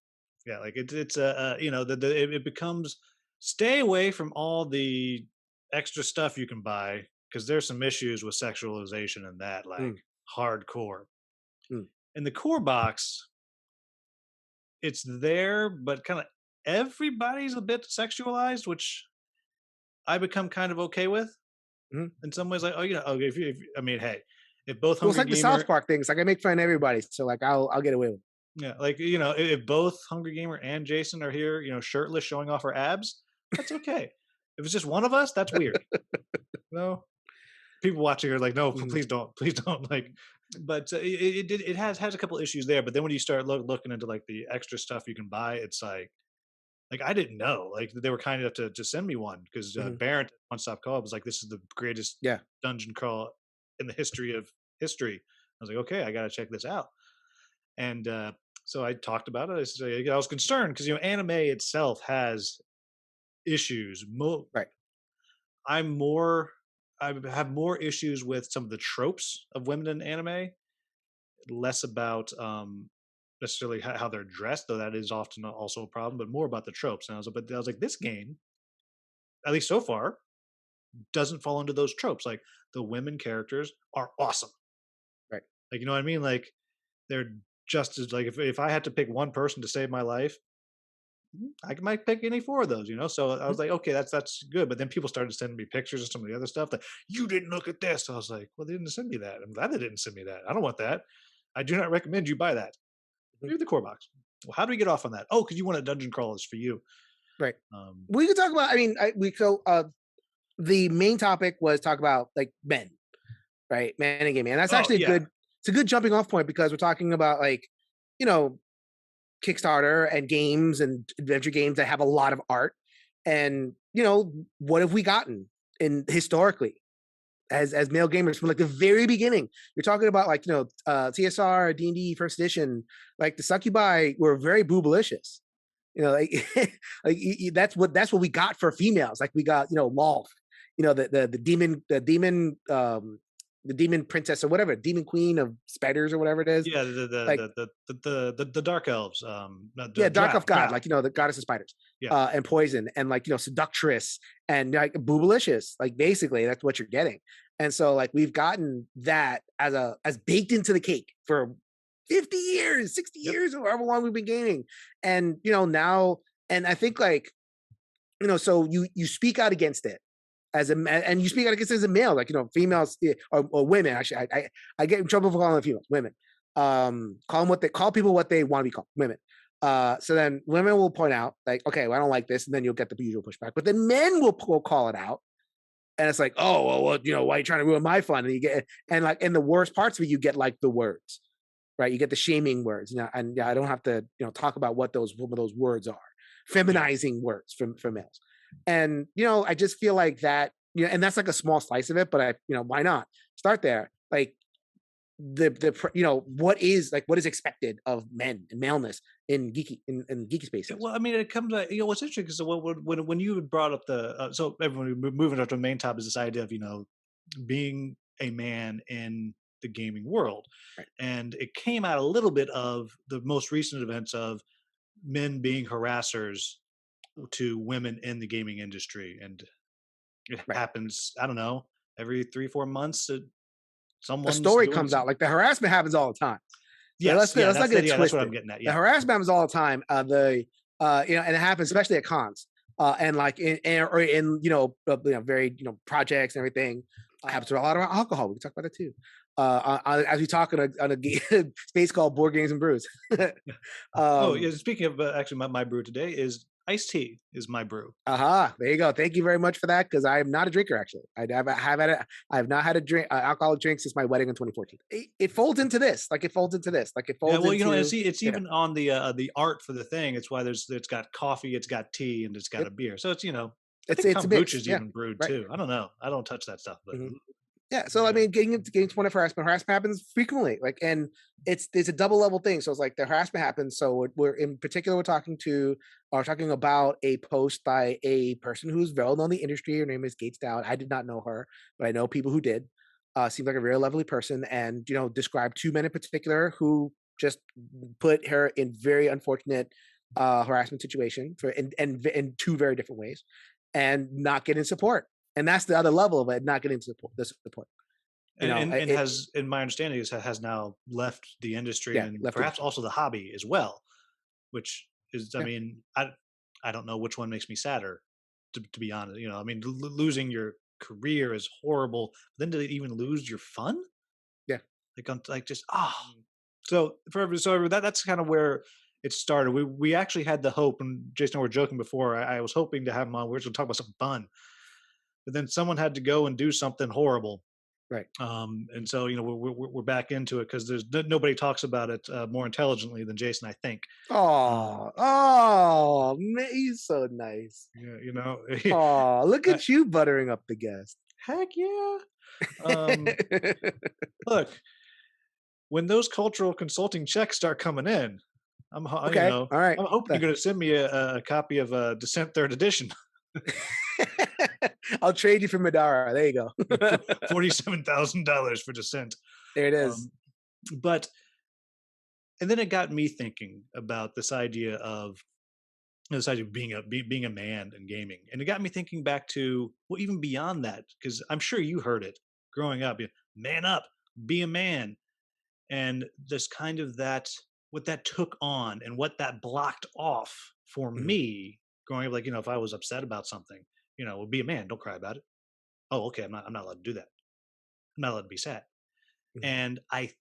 Yeah, like it's it becomes stay away from all the extra stuff you can buy because there's some issues with sexualization in that, like Mm, hardcore. mm, In the core box, it's there, but kind of everybody's a bit sexualized, which I become kind of okay with mhm. in some ways. Like, oh, if I mean, hey, if both Well, it's Hungry like the South Gamer, Park things. Like I make fun of everybody, so like I'll get away with it. yeah, like if both Hungry Gamer and Jason are here, shirtless, showing off our abs, that's okay. If it's just one of us, that's weird. No, people watching are like, no, Mhm, please don't. Like, but it has a couple issues there. But then when you start looking into like the extra stuff you can buy, it's like I didn't know. Like they were kind enough to send me one because mhm. Barrett One Stop Co-op was like, this is the greatest Yeah, dungeon crawl in the history of history. I was like, okay, I got to check this out. And so I talked about it. I was concerned because anime itself has issues. right. I'm more I have more issues with some of the tropes of women in anime, less about necessarily how they're dressed, though that is often also a problem, but more about the tropes. And I was like, this game, at least so far, doesn't fall into those tropes. Like the women characters are awesome. Right. Like you know what I mean? Like they're just as like if I had to pick one person to save my life, I might pick any four of those, So I Mhm, was like, okay, that's good. But then people started sending me pictures of some of the other stuff that you didn't look at this. I was like, well, they didn't send me that. I'm glad they didn't send me that. I don't want that. I do not recommend you buy that. mhm. Read the core box. Well, how do we get off on that? Oh, because you want a dungeon crawlers for you. Right. Um, We could talk about. I mean, the main topic was talk about like men, right? Men and gaming, and that's oh actually a yeah, good. It's a good jumping off point because we're talking about like, you know, Kickstarter and games and adventure games that have a lot of art. And what have we gotten in historically as male gamers from like the very beginning? You're talking about like TSR, D&D first edition, like the succubi were very boobalicious. Like that's what we got for females. Like we got Lolth, the demon princess or whatever, demon queen of spiders or whatever it is. yeah. The Like the dark elves. The yeah, dark elf god, drow. like the goddess of spiders, Yeah, and poison, and like seductress and like boobalicious. Like basically, that's what you're getting. And so like we've gotten that as baked into the cake for 50 years, 60 yep. years, or however long we've been gaming. And now, and I think like so you speak out against it and you speak out against it as a male, like females or women. Actually, I get in trouble for calling them females, women. Call them call people what they want to be called, women. So then women will point out like, okay, well, I don't like this, and then you'll get the usual pushback. But then men will call it out, and it's like, oh well, why are you trying to ruin my fun? And you get and like in the worst parts of it, you get like the words, right? You get the shaming words, and yeah, I don't have to talk about what those words are, Yeah. feminizing words for males. And I just feel like that, and that's like a small slice of it, but why not start there? Like what is expected of men and maleness in geeky Yeah, spaces. well, I mean, it comes. What's interesting because when you had brought up so everyone moving up to the main topic is this idea of being a man in the gaming world, Right. and it came out a little bit of the most recent events of men being harassers to women in the gaming industry, and it Right. happens. I don't know, every 3-4 months, A someone's story doing comes out, some. like the harassment happens all the time. So Yes, yeah, let's not get it that's what I'm twisted. getting at. The Yeah, harassment happens all the time. And it happens especially at cons, and like or in very projects and everything. Happens to a lot of alcohol. We can talk about that too. As we talk on a space called Board Games and Brews. oh, yeah. um, Speaking of actually, my brew today is iced tea. Is my brew. Aha, there you go. Thank you very much for that, because I am not a drinker. Actually, I have not had a drink alcoholic drink since my wedding in 2014. It folds into this, like it folds into this, like it Yeah, folds well, and into see, it's yeah. even on the art for the thing. It's why it's got coffee, it's got tea, and it's got Yep, a beer. So it's I it's think it's a kombucha mix. is Yeah, even brewed right. too. I don't know. I don't touch that stuff, but Mhm. Yeah, so I yeah, mean, getting to point of harassment. Harassment happens frequently, like, and it's a double level thing. So it's like the harassment happens. So we're in particular, we're talking about a post by a person who's well known in the industry. Her name is Gates Dowd. I did not know her, but I know people who did. Seems like a very lovely person, and described two men in particular who just put her in very unfortunate harassment situation in two very different ways, and not getting support. And that's the other level of it, not getting the support. You know, And it has, in my understanding, is has now left the industry yeah, and left perhaps industry. also the hobby as well, which is, I Yeah. mean, I don't know which one makes me sadder, to be honest. You know, I mean, losing your career is horrible. Then to even lose your fun, Yeah. like on like just So that's kind of where it started. We actually had the hope, and Jason and I were joking before. I was hoping to have him on. We were going to talk about something fun, but then someone had to go and do something horrible. Right. And so, you know, we're back into it because there's nobody talks about it more intelligently than Jason, I think. Um, Oh, man, he's so nice. yeah, you know, Oh, look uh, at you buttering up the guest. heck yeah. Um, Look, when those cultural consulting checks start coming in, you Okay. know, All right. I'm hoping you're Uh, going to send me a copy of Descent Third Edition, I'll trade you for Madara. There you go. $47,000 for Descent. There it is. Um, but and then it got me thinking about this idea of being a man in gaming, and it got me thinking back to, well, even beyond that, because I'm sure you heard it growing up. Man up, be a man, and this kind of that what that took on and what that blocked off for Mhm, me growing up. Like, you know, if I was upset about something, you know, well, be a man, don't cry about it. Oh, okay, I'm not allowed to do that. I'm not allowed to be sad. mhm, And I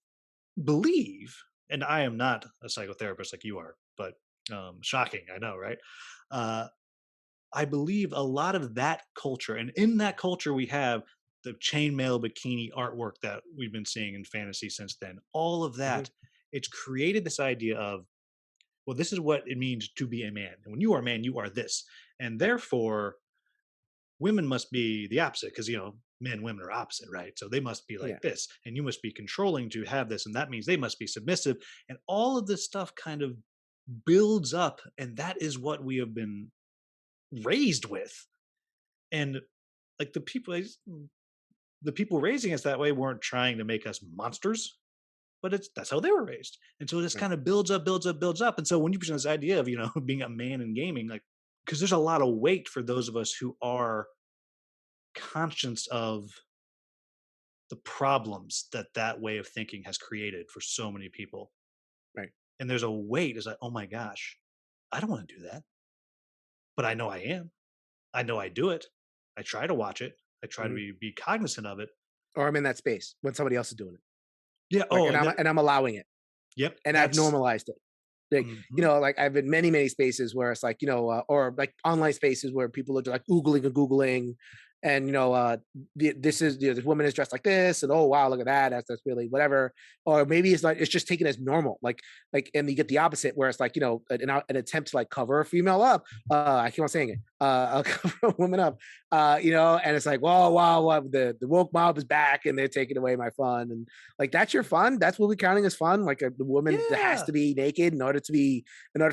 believe, and I am not a psychotherapist like you are, but shocking, I know, right? Uh, I believe a lot of that culture, and in that culture, we have the chainmail bikini artwork that we've been seeing in fantasy since then. All of mhm. that, it's created this idea of, well, this is what it means to be a man. And when you are a man, you are this. And Right. therefore, women must be the opposite because, you know, men, women are opposite, right? So they must be like Yeah. this. And you must be controlling to have this. And that means they must be submissive. And all of this stuff kind of builds up. And that is what we have been raised with. And like the people raising us that way weren't trying to make us monsters, but that's how they were raised. And so this Right. kind of builds up, builds up, builds up. And so when you present this idea of, you know, being a man in gaming, like, because there's a lot of weight for those of us who are conscious of the problems that that way of thinking has created for so many people. Right. And there's a weight. It's like, oh my gosh, I don't want to do that, but I know I am. I know I do it. I try to watch it. I try to Mhm. be cognizant of it. Or I'm in that space when somebody else is doing it. Yeah. Like, Oh, and and I'm allowing it, yep. and I've That's normalized it. Like, mhm. like I've been many spaces where it's like, or like online spaces where people are just like Googling, and this is this woman is dressed like this, and oh wow, look at that, that's really whatever. Or maybe it's like it's just taken as normal, and you get the opposite where it's like an attempt to like cover a female up. I keep on saying it. Cover a woman up. And it's like, whoa, wow, wow, the woke mob is back, and they're taking away my fun, and like that's your fun. That's what we're counting as fun. Like the woman that has Yeah. to be naked in order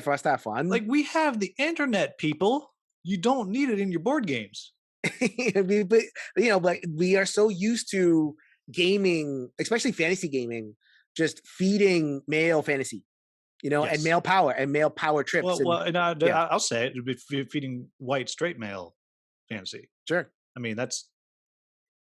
for us to have fun. Like, we have the internet, people. You don't need it in your board games. But we are so used to gaming, especially fantasy gaming, just feeding male fantasy, and Yes. male power trips, and And yeah, I'll say it would be feeding white straight male fantasy. sure, I mean, that's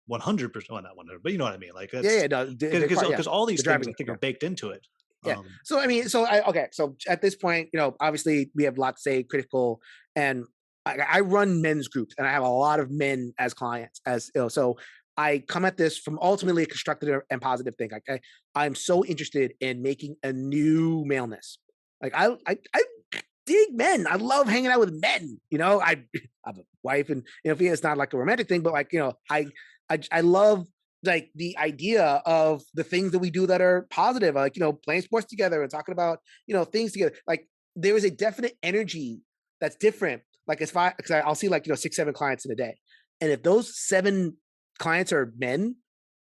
100%. Well, not 100, but you know what I mean. Like, yeah, that's no, yeah, because all the these things I driving, think yeah. are baked into it. Yeah. Um, So I mean, okay. So at this point, obviously we have a lot to say, critical, and I run men's groups, and I have a lot of men as clients. So I come at this from ultimately a constructive and positive thing. Like I'm so interested in making a new maleness. Like I dig men. I love hanging out with men. I have a wife, and it's not like a romantic thing, but like I love like the idea of the things that we do that are positive, like playing sports together and talking about things together. Like there is a definite energy that's different. Like as far because I'll see like 6-7 clients in a day, and if those 7 clients are men,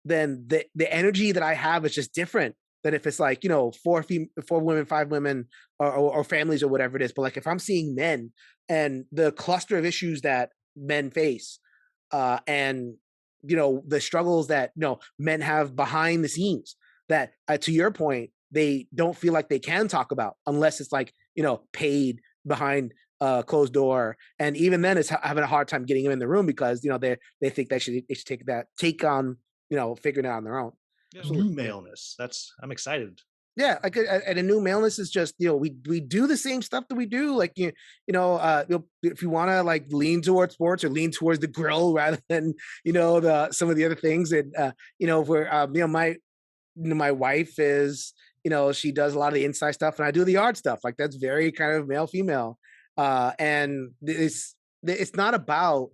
then the energy that I have is just different than if it's like 4 women, 5 women, or families or whatever it is. But like if I'm seeing men and the cluster of issues that men face, and the struggles that men have behind the scenes, that to your point they don't feel like they can talk about unless it's like paid behind closed door, and even then, it's having a hard time getting them in the room because they think they should take on figuring it out on their own. Yeah, Absolutely. new maleness. I'm excited. Yeah, like and a new maleness is just we do the same stuff that we do. Like if you want to like lean towards sports or lean towards the grill rather than the some of the other things, and where my wife is she does a lot of the inside stuff and I do the art stuff. Like that's very kind of male female, and it's not about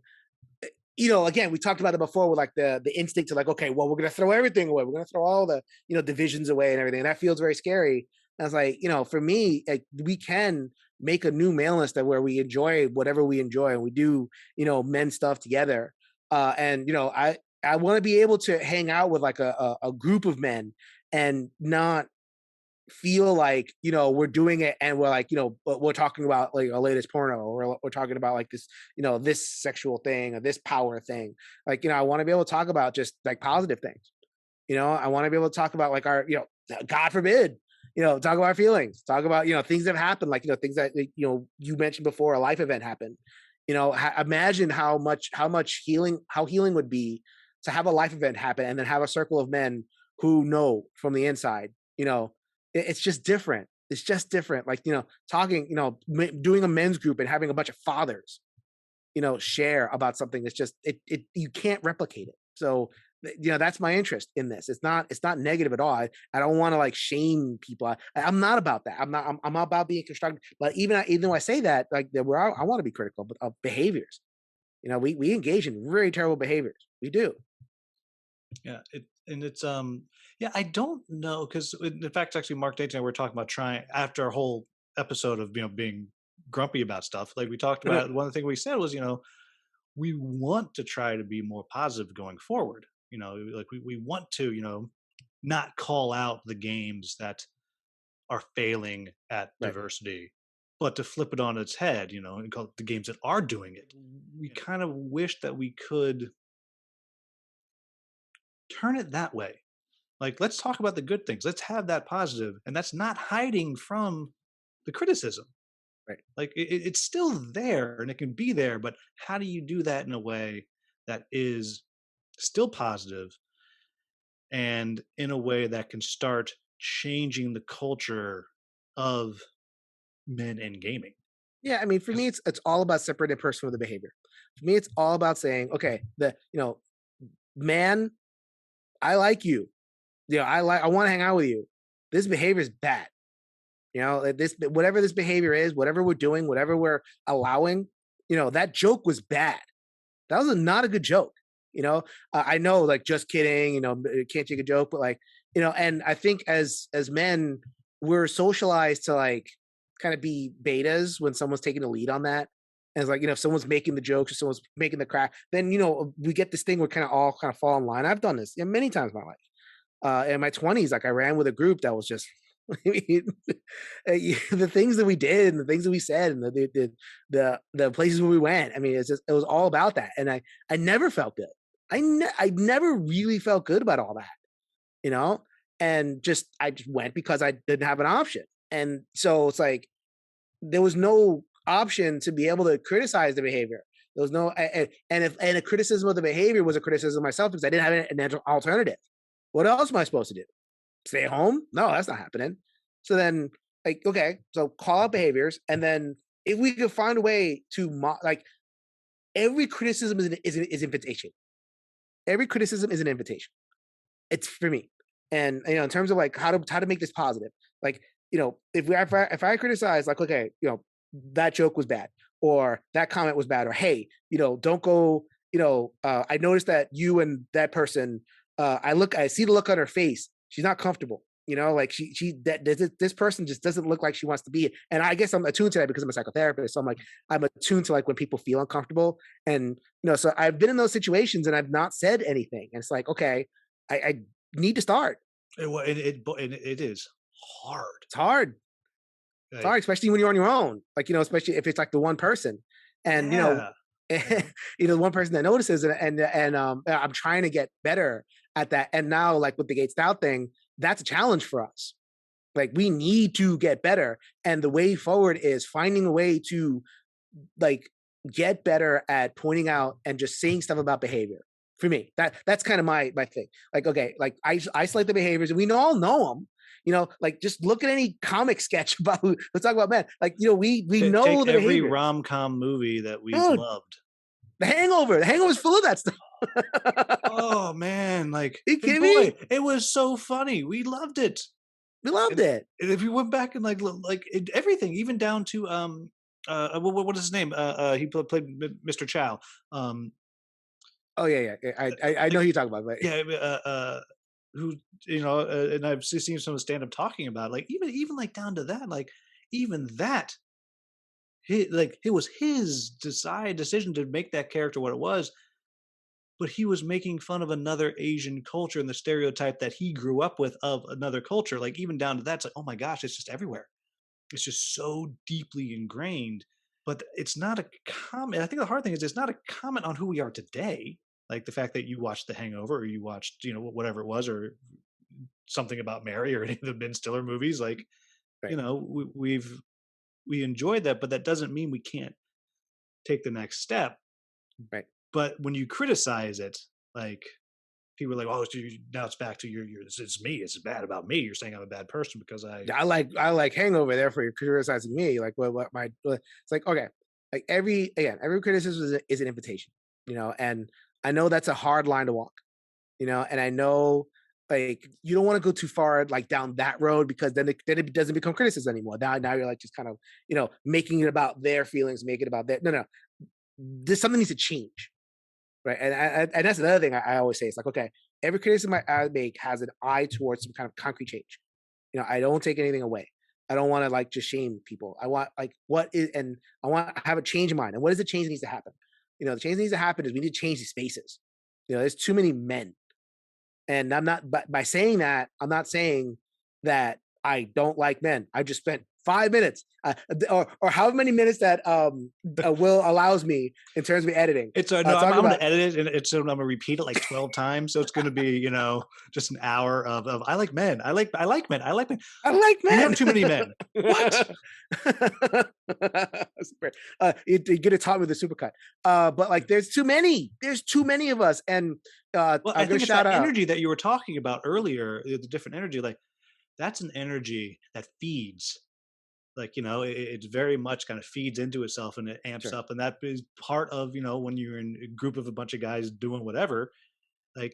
again, we talked about it before with like the instinct to like, okay, well, we're gonna throw everything away. We're gonna throw all the divisions away and everything. And that feels very scary. And I was like, for me, like we can make a new maleness that where we enjoy whatever we enjoy and we do men stuff together. And I want to be able to hang out with like a group of men and not feel like we're doing it and we're like but we're talking about like a latest porno or we're talking about like this this sexual thing or this power thing. Like I want to be able to talk about just like positive things. I want to be able to talk about like our God forbid talk about our feelings, talk about things that have happened, like things that you mentioned before, a life event happened. Imagine how much healing would be to have a life event happen and then have a circle of men who know from the inside. It's just different. It's just different. Like, talking, doing a men's group and having a bunch of fathers, share about something that's just, you can't replicate it. So, that's my interest in this. It's not negative at all. I don't want to like shame people. I'm not about that. I'm about being constructive. But even though I say that, like, I want to be critical of behaviors. We engage in very terrible behaviors. We do. Yeah, it's yeah, I don't know because in fact, actually, Mark Dayton and I were talking about trying after our whole episode of being grumpy about stuff. Like we talked about, one of the things we said was we want to try to be more positive going forward. Like we want to not call out the games that are failing at Right. diversity, but to flip it on its head, and call it the games that are doing it. We kind of wish that we could turn it that way. Like, let's talk about the good things. Let's have that positive, and that's not hiding from the criticism. Right. Like, it's still there, and it can be there. But how do you do that in a way that is still positive, and in a way that can start changing the culture of men in gaming? Yeah, I mean, for 'Cause- me, it's all about separating person from the behavior. For me, it's all about saying, okay, man, I like you. I want to hang out with you. This behavior is bad. This whatever this behavior is, whatever we're doing, whatever we're allowing, that joke was bad. That was not a good joke. I know, like, just kidding. Can't take a joke, but like, and I think as men, we're socialized to like kind of be betas when someone's taking the lead on that. And it's like, if someone's making the jokes or someone's making the crack, then we get this thing where kind of all kind of fall in line. I've done this many times in my life. In my 20s, like I ran with a group that was just the things that we did and the things that we said and the places where we went. I mean, it was all about that, and I never felt good. I never really felt good about all that, and I just went because I didn't have an option, and so it's like there was no option to be able to criticize the behavior. There was no, and if a criticism of the behavior was a criticism of myself because I didn't have an alternative. What else am I supposed to do? Stay home? No, that's not happening. So then, like, okay, so call out behaviors, and then if we could find a way to like every criticism is invitation. Every criticism is an invitation. It's for me, and in terms of like how to make this positive, like if I criticize, like, okay, that joke was bad, or that comment was bad, or hey, don't go, I noticed that you and that person, I see the look on her face. She's not comfortable. Like this person just doesn't look like she wants to be. And I guess I'm attuned to that because I'm a psychotherapist. So I'm attuned to like when people feel uncomfortable. And, so I've been in those situations and I've not said anything. And it's like, okay, I need to start. It is hard. It's hard. It's hard, especially when you're on your own. Like, especially if it's like the one person. And, Yeah. the one person that notices, and I'm trying to get better at that. And now, like with the Gates Out thing, that's a challenge for us. Like we need to get better, and the way forward is finding a way to like get better at pointing out and just saying stuff about behavior. For me, that's kind of my thing. Like, okay, like I isolate the behaviors, and we all know them. Like just look at any comic sketch about let's talk about men. Like, we know Take the every behaviors. rom-com movie that we've Dude, loved. The Hangover. The Hangover is full of that stuff. Oh man, like, Are you and kidding boy, me? it was so funny. We loved it. We loved And, it. and if you went back and everything, even down to what is his name? He played Mr. Chow. Um, Oh yeah, yeah. I know like who you're talking about, but yeah, who and I've seen some stand up talking about like even like down to that, like even that, it was his decision to make that character what it was, but he was making fun of another Asian culture and the stereotype that he grew up with of another culture. Like even down to that, it's like, oh my gosh, it's just everywhere. It's just so deeply ingrained. But it's not a comment. I think the hard thing is it's not a comment on who we are today. Like the fact that you watched The Hangover or you watched, whatever it was, or something about Mary or any of the Ben Stiller movies. Like, right, we enjoyed that, but that doesn't mean we can't take the next step. right. But when you criticize it, like people are like, "Oh, now it's back to your. It's me. It's bad about me. You're saying I'm a bad person because I." Yeah, I like Hangover. Therefore, you're criticizing me. Like, what my? It's like, okay, like every criticism is an invitation. And I know that's a hard line to walk. And I know like you don't want to go too far like down that road, because then it doesn't become criticism anymore. Now you're like just kind of making it about their feelings, make it about their no. There's something needs to change, right? And that's another thing I always say. It's like, okay, every criticism I make has an eye towards some kind of concrete change. I don't take anything away. I don't want to like just shame people. I want like what is, and I want to have a change in mind. And what is the change that needs to happen? The change that needs to happen is we need to change these spaces. There's too many men. And I'm not, but by saying that, I'm not saying that I don't like men. I just spent 5 minutes, or however many minutes that Will allows me in terms of editing. It's no, I'm Talking going about to edit it, and I'm going to repeat it like 12 times. So it's going to be just an hour of I like men. I like men. I like men. I like You have men. too many men. What? You get it taught with the supercut. But like, there's too many. There's too many of us, and Well, I I'm gonna think it's shout that out. energy that you were talking about earlier, the different energy. Like that's an energy that feeds. Like it very much kind of feeds into itself and it amps Sure. up, and that is part of when you're in a group of a bunch of guys doing whatever. Like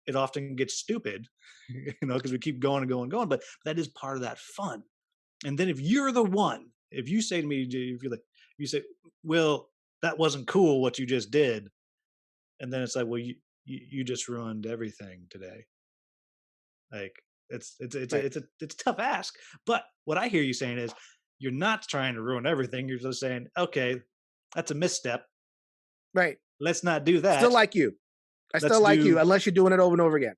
it often gets stupid, because we keep going and going and going. But that is part of that fun. And then if you're the one, if you say to me, if you say, "Well, that wasn't cool what you just did," and then it's like, "Well, you just ruined everything today." Like Right. it's a tough ask. But what I hear you saying is you're not trying to ruin everything. You're just saying, okay, that's a misstep. Right. Let's not do Still that. like you. I Let's still like you, do unless you're doing it over and over again.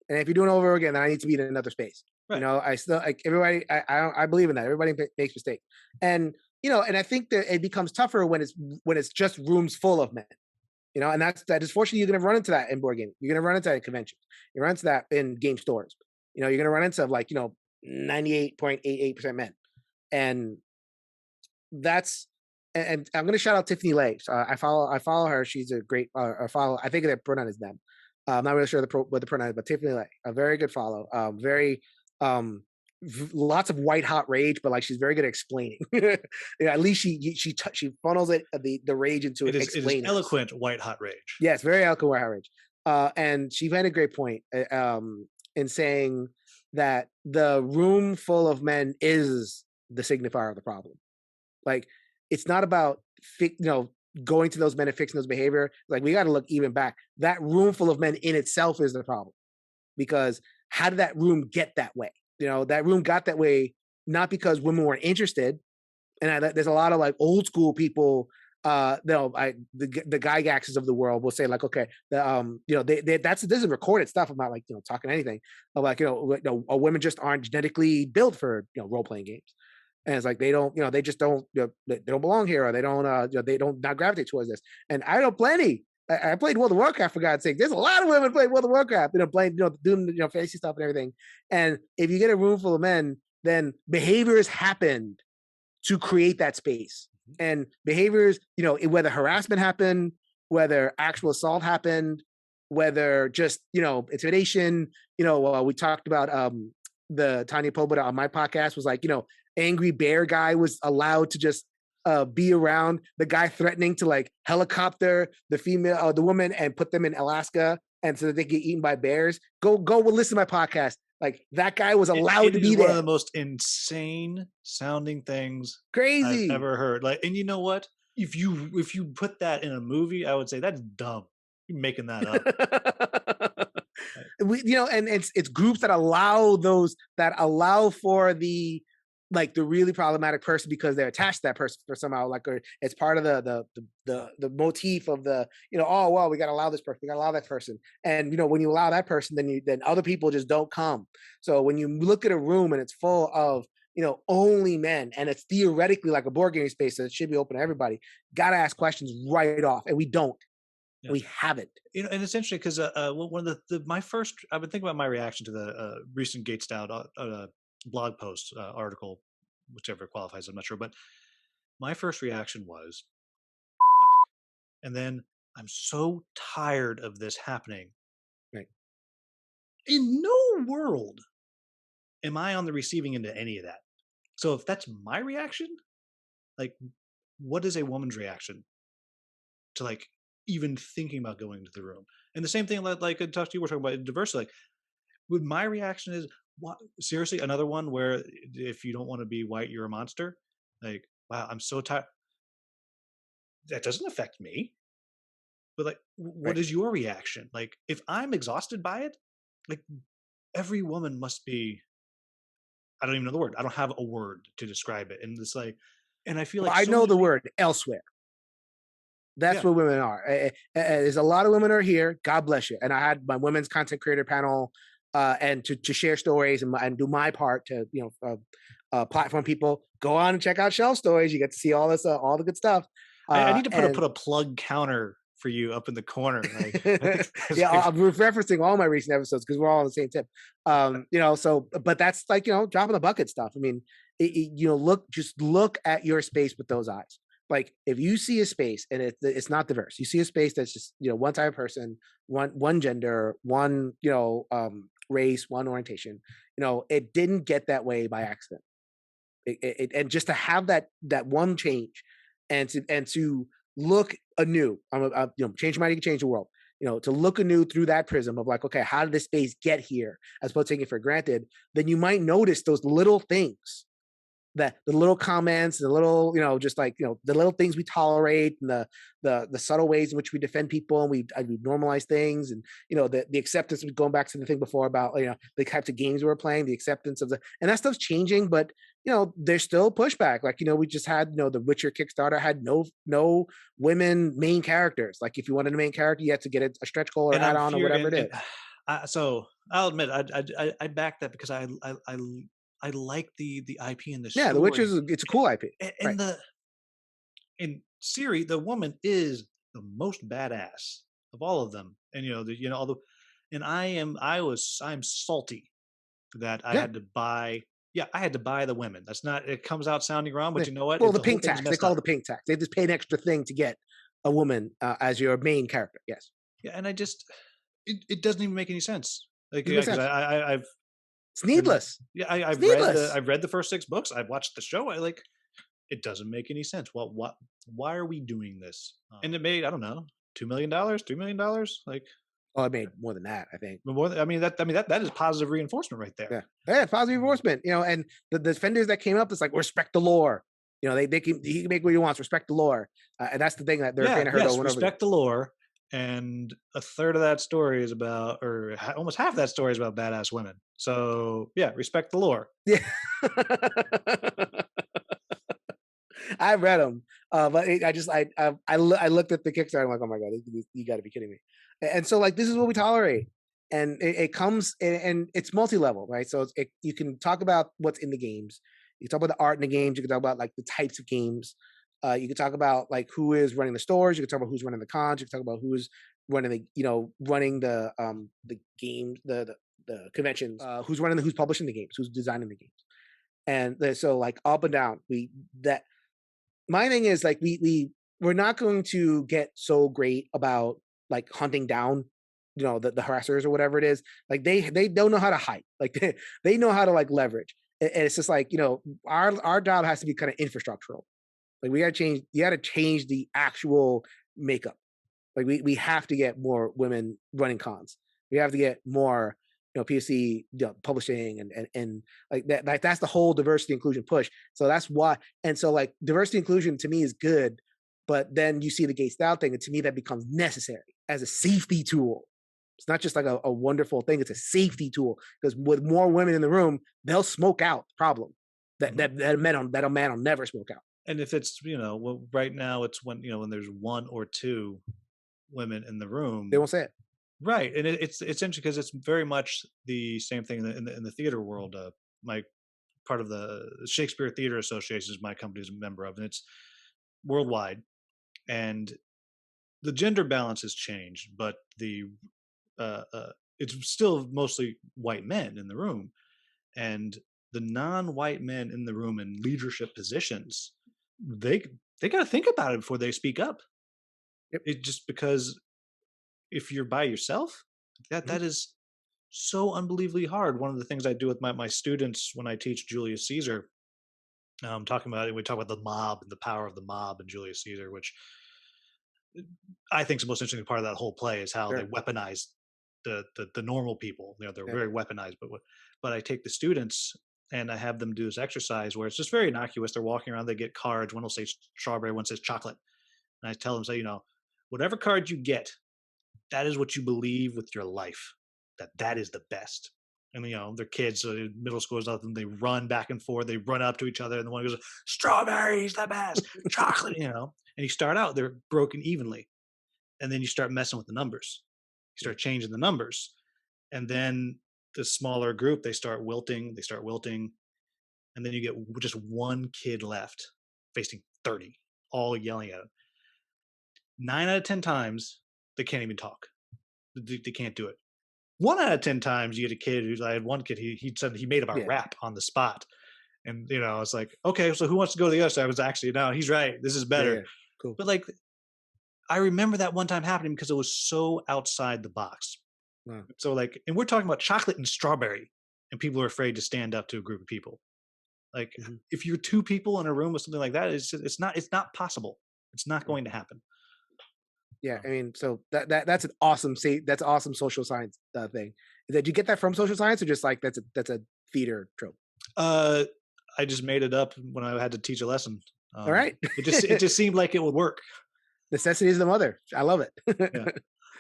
And if you're doing it over again, then I need to be in another space. right. I still like everybody. I believe in that. Everybody makes mistakes, and and I think that it becomes tougher when it's just rooms full of men. And that is fortunately you're going to run into that in board gaming. You're going to run into that in conventions. You run into that in game stores. You're going to run into like 98.88% men, and that's and I'm going to shout out Tiffany Lay. I follow her. She's a great follow. I think their pronoun is them. I'm not really sure what the pronoun is, but Tiffany Lay, a very good follow. Very lots of white hot rage, but like she's very good at explaining. At least she funnels the rage into It it. is Explainers. eloquent white hot rage. Yes, very eloquent white hot rage. And she made a great point in saying that the room full of men is the signifier of the problem. Like it's not about going to those men and fixing those behavior. Like we got to look even back. That room full of men in itself is the problem, because how did that room get that way? That room got that way not because women weren't interested. And there's a lot of like old school people. The Gygaxes of the world will say like, okay, this is recorded stuff about like talking anything of like women just aren't genetically built for role playing games. And it's like they don't, they just don't, they don't belong here, or they don't, they don't not gravitate towards this. And I know plenty. I played World of Warcraft, for God's sake. There's a lot of women playing World of Warcraft, playing, doing fantasy stuff and everything. And if you get a room full of men, then behaviors happened to create that space. And behaviors, whether harassment happened, whether actual assault happened, whether just intimidation. We talked about the Tanya Pobuda on my podcast was like, angry bear guy was allowed to just be around the guy threatening to like helicopter the female the woman and put them in Alaska and so that they get eaten by bears. Go listen to my podcast. Like that guy was allowed to be is one of there. the most insane sounding things I've Crazy. ever heard. Like, and you know what? If you put that in a movie, I would say that's dumb. You're making that up. And it's groups that allow for the like the really problematic person because they're attached to that person for somehow, like, or it's part of the motif of the oh well, we got to allow this person, we got to allow that person. And when you allow that person, then other people just don't come. So when you look at a room and it's full of only men, and it's theoretically like a board game space that should be open to everybody, gotta ask questions right off, and we don't. Yeah. We haven't. And it's interesting because one of my first, I've been thinking about my reaction to the recent Gates Down blog post article, whichever qualifies, I'm not sure, but my first reaction was, and then I'm so tired of this happening. Right. In no world am I on the receiving end of any of that. So if that's my reaction, like, what is a woman's reaction to like even thinking about going into the room? And the same thing, like I talked to you, we're talking about diversity. Like, would my reaction is, what? Seriously, another one where if you don't want to be white, you're a monster. Like, wow, I'm so tired. That doesn't affect me. But like, what Right. is your reaction? Like, if I'm exhausted by it, like every woman must be. I don't even know the word. I don't have a word to describe it. And it's like, and I feel Well, like I so know many. the word elsewhere. That's Yeah, what women are. There's a lot of women are here. God bless you. And I had my women's content creator panel, and to share stories and do my part to platform people. Go on and check out Shelf Stories. You get to see all this, all the good stuff. I need to put And a plug counter for you up in the corner. Like, I think yeah, I'm referencing all my recent episodes because we're all on the same tip. So, but that's like drop in the bucket stuff. I mean, just look at your space with those eyes. Like if you see a space and it's not diverse, you see a space that's just one type of person, one gender, one race, one orientation. It didn't get that way by accident. And just to have that one change, and to look anew. Change your mind, you can change the world. To look anew through that prism of like, okay, how did this space get here, as opposed to taking it for granted. Then you might notice those little things, that the little comments, the little, just like, the little things we tolerate, and the subtle ways in which we defend people, and we normalize things, and the acceptance of going back to the thing before about the types of games we're playing, the acceptance of and that stuff's changing, but there's still pushback. Like we just had the Witcher Kickstarter had no women main characters. Like if you wanted a main character, you had to get a stretch goal or and I'm add on or whatever furious. it is. So I'll admit, I back that because I like the IP and the Yeah, The story. Witcher it's a cool IP, right? And in Siri, the woman is the most badass of all of them. And although, and I'm salty that I Yeah. had to buy. Yeah, I had to buy the women. That's not. It comes out sounding wrong, but Yeah. you know what? Well, the The whole pink thing's tax. They messed call it up. the pink tax. They just pay an extra thing to get a woman as your main character. Yes. Yeah, and it doesn't even make any sense. Like, Doesn't yeah, make because sense. I've It's needless. yeah, It's needless. I've read the first 6 books. I've watched the show. It doesn't make any sense. Well, why are we doing this? And it made, I don't know, $2 million, $3 million. Like, Oh, I made more than that, I think. more than, that is positive reinforcement right there. Yeah. Yeah, positive reinforcement. And the defenders that came up, it's like respect the lore. They can he can make what he wants, respect the lore. And that's the thing that they're kind of heard Yes, over and over again. respect the lore. And a third of that story is about, or almost half that story is about badass women. So yeah, respect the lore. Yeah. I read them, but I looked at the Kickstarter. I'm like, oh my god, you got to be kidding me! And so like this is what we tolerate, and it comes and it's multi-level, right? So you can talk about what's in the games, you can talk about the art in the games, you can talk about like the types of games, you can talk about like who is running the stores, you can talk about who's running the cons, you can talk about who's running the games, the conventions, who's publishing the games, who's designing the games, and so like up and down, that my thing is like we're not going to get so great about like hunting down, the harassers or whatever it is. Like they don't know how to hide. Like they know how to like leverage. And it's just like, our job has to be kind of infrastructural. Like we got to change. You got to change the actual makeup. Like we have to get more women running cons. We have to get more, PSC, publishing and like that. Like that's the whole diversity inclusion push. So that's why. And so like diversity inclusion to me is good, but then you see the Gates Down thing, and to me that becomes necessary as a safety tool. It's not just like a wonderful thing; it's a safety tool, because with more women in the room, they'll smoke out the problem that a man will never smoke out. And if it's, well, right now it's when there's one or two women in the room, They won't say it. right? And it's interesting because it's very much the same thing in the theater world. My part of the Shakespeare Theater Association is my company is a member of, and it's worldwide. And the gender balance has changed, but it's still mostly white men in the room, and the non-white men in the room in leadership positions, they got to think about it before they speak up. Yep. It just because if you're by yourself, that is so unbelievably hard. One of the things I do with my students when I teach Julius Caesar, talking about it, we talk about the mob and the power of the mob and Julius Caesar, which I think is the most interesting part of that whole play is how they Sure. weaponize the normal people. They're Yeah. very weaponized. But I take the students and I have them do this exercise where it's just very innocuous. They're walking around, they get cards. One will say strawberry, one says chocolate, and I tell them, say, whatever card you get, that is what you believe with your life. That is the best. And they're kids, so middle school is nothing. They run back and forth. They run up to each other, and the one goes, "Strawberries, the best, chocolate." And you start out, they're broken evenly, and then you start messing with the numbers. You start changing the numbers, and then the smaller group they start wilting. They start wilting, and then you get just one kid left facing 30, all yelling at him. 9 out of 10 times they can't even talk. They can't do it. 1 out of 10 times you get a kid who's. I had one kid. He said he made up a rap on the spot, and it's like, okay, so who wants to go to the other side? I was actually, no, he's right. This is better. Yeah. Cool. But like, I remember that one time happening because it was so outside the box. Wow. So like, and we're talking about chocolate and strawberry, and people are afraid to stand up to a group of people. Like, if you're two people in a room with something like that, it's not possible. It's not going to happen. Yeah, I mean, so that's an awesome that's awesome social science thing. Did you get that from social science, or just like that's a theater trope? I just made it up when I had to teach a lesson. All right, it just seemed like it would work. Necessity is the mother. I love it. Yeah.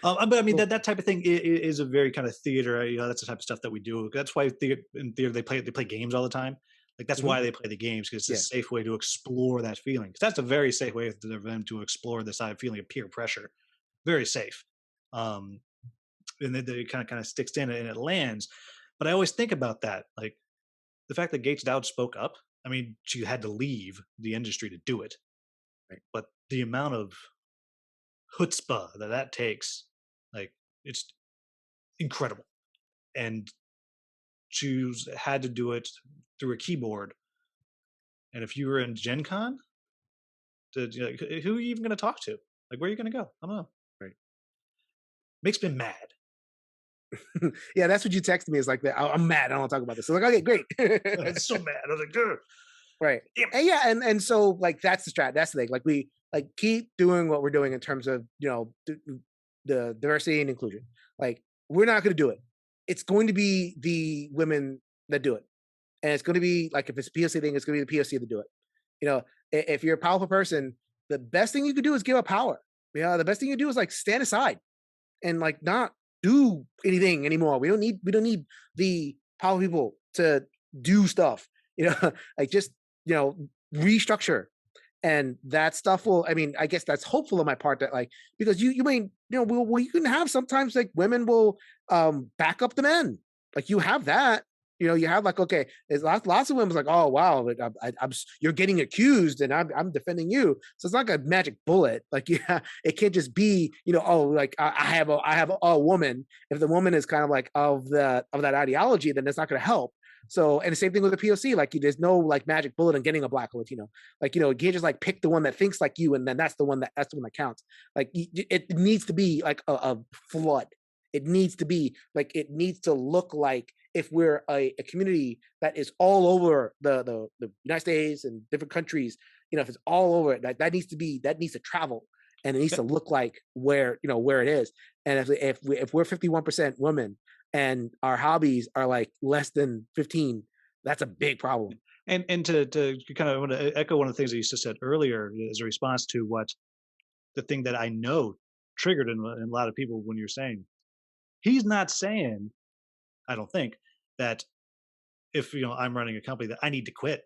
But I mean, that type of thing is a very kind of theater. That's the type of stuff that we do. That's why in theater they play games all the time. Like that's why they play the games, because it's a safe way to explore that feeling. Because that's a very safe way for them to explore this feeling of peer pressure. Very safe, and then it kind of sticks in and it lands. But I always think about that, like the fact that Gates Dowd spoke up. I mean, she had to leave the industry to do it, Right. But the amount of chutzpah that takes, like, it's incredible. And she had to do it through a keyboard. And if you were in Gen Con, who are you even going to talk to? Like, where are you going to go? I don't know. Right. Makes me mad. Yeah, that's what you texted me. Is like that. I'm mad. I don't want to talk about this. So like, okay, great. I'm so mad. I was like, dude. Right. And yeah, and so like that's the strat. That's the thing. Like we like keep doing what we're doing in terms of the diversity and inclusion. Like we're not going to do it. It's going to be the women that do it, and it's going to be like if it's a POC thing, it's going to be the POC that do it. If you're a powerful person, the best thing you could do is give up power. The best thing you do is like stand aside and like not do anything anymore. We don't need the powerful people to do stuff. Like just restructure, and that stuff will. I mean, I guess that's hopeful on my part that like because you mean you can have sometimes like women will back up the men. Like you have that. You have like, okay, there's lots of women's like, oh wow, like, I'm you're getting accused and I'm defending you. So it's not like a magic bullet. Like it can't just be oh like I have a woman. If the woman is kind of like of that ideology, then it's not going to help. So, and the same thing with the POC. Like, there's no like magic bullet in getting a black or Latino. Like, you can't just like pick the one that thinks like you, and then that's the one that counts. Like, it needs to be like a flood. It needs to be like, it needs to look like, if we're a community that is all over the United States and different countries, if it's all over, that needs to travel, and it needs to look like where it is. And if we're 51% women and our hobbies are like less than 15, that's a big problem. And to kind of want to echo one of the things that you just said earlier as a response to what the thing that I know triggered in a lot of people when you're saying, he's not saying, I don't think, that if I'm running a company that I need to quit.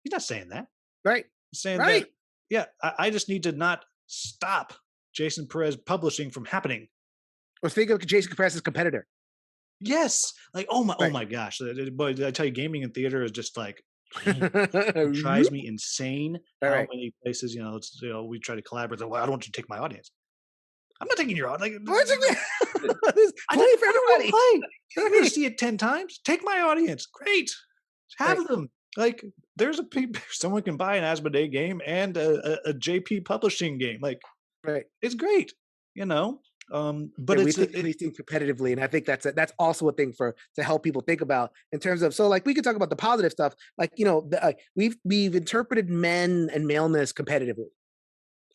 He's not saying that. Right. He's saying Right. that, yeah, I just need to not stop Jason Perez publishing from happening. Or think of Jason Perez's competitor. Yes, like oh Right. my gosh, boy, did I tell you, gaming in theater is just like it drives me insane. How Right. many places we try to collaborate. Well, I don't want you to take my audience. I'm not taking your audience. Like, There's I plenty for won't everybody. play. You're not going to see it 10 times. Take my audience. Great. Have Right. them. Like, there's someone can buy an Asmodee game and a JP publishing game. Like, Right. it's great, but Yeah, we it's think these things competitively, and I think that's also a thing to help people think about in terms of. So, like, we could talk about the positive stuff, like we've interpreted men and maleness competitively.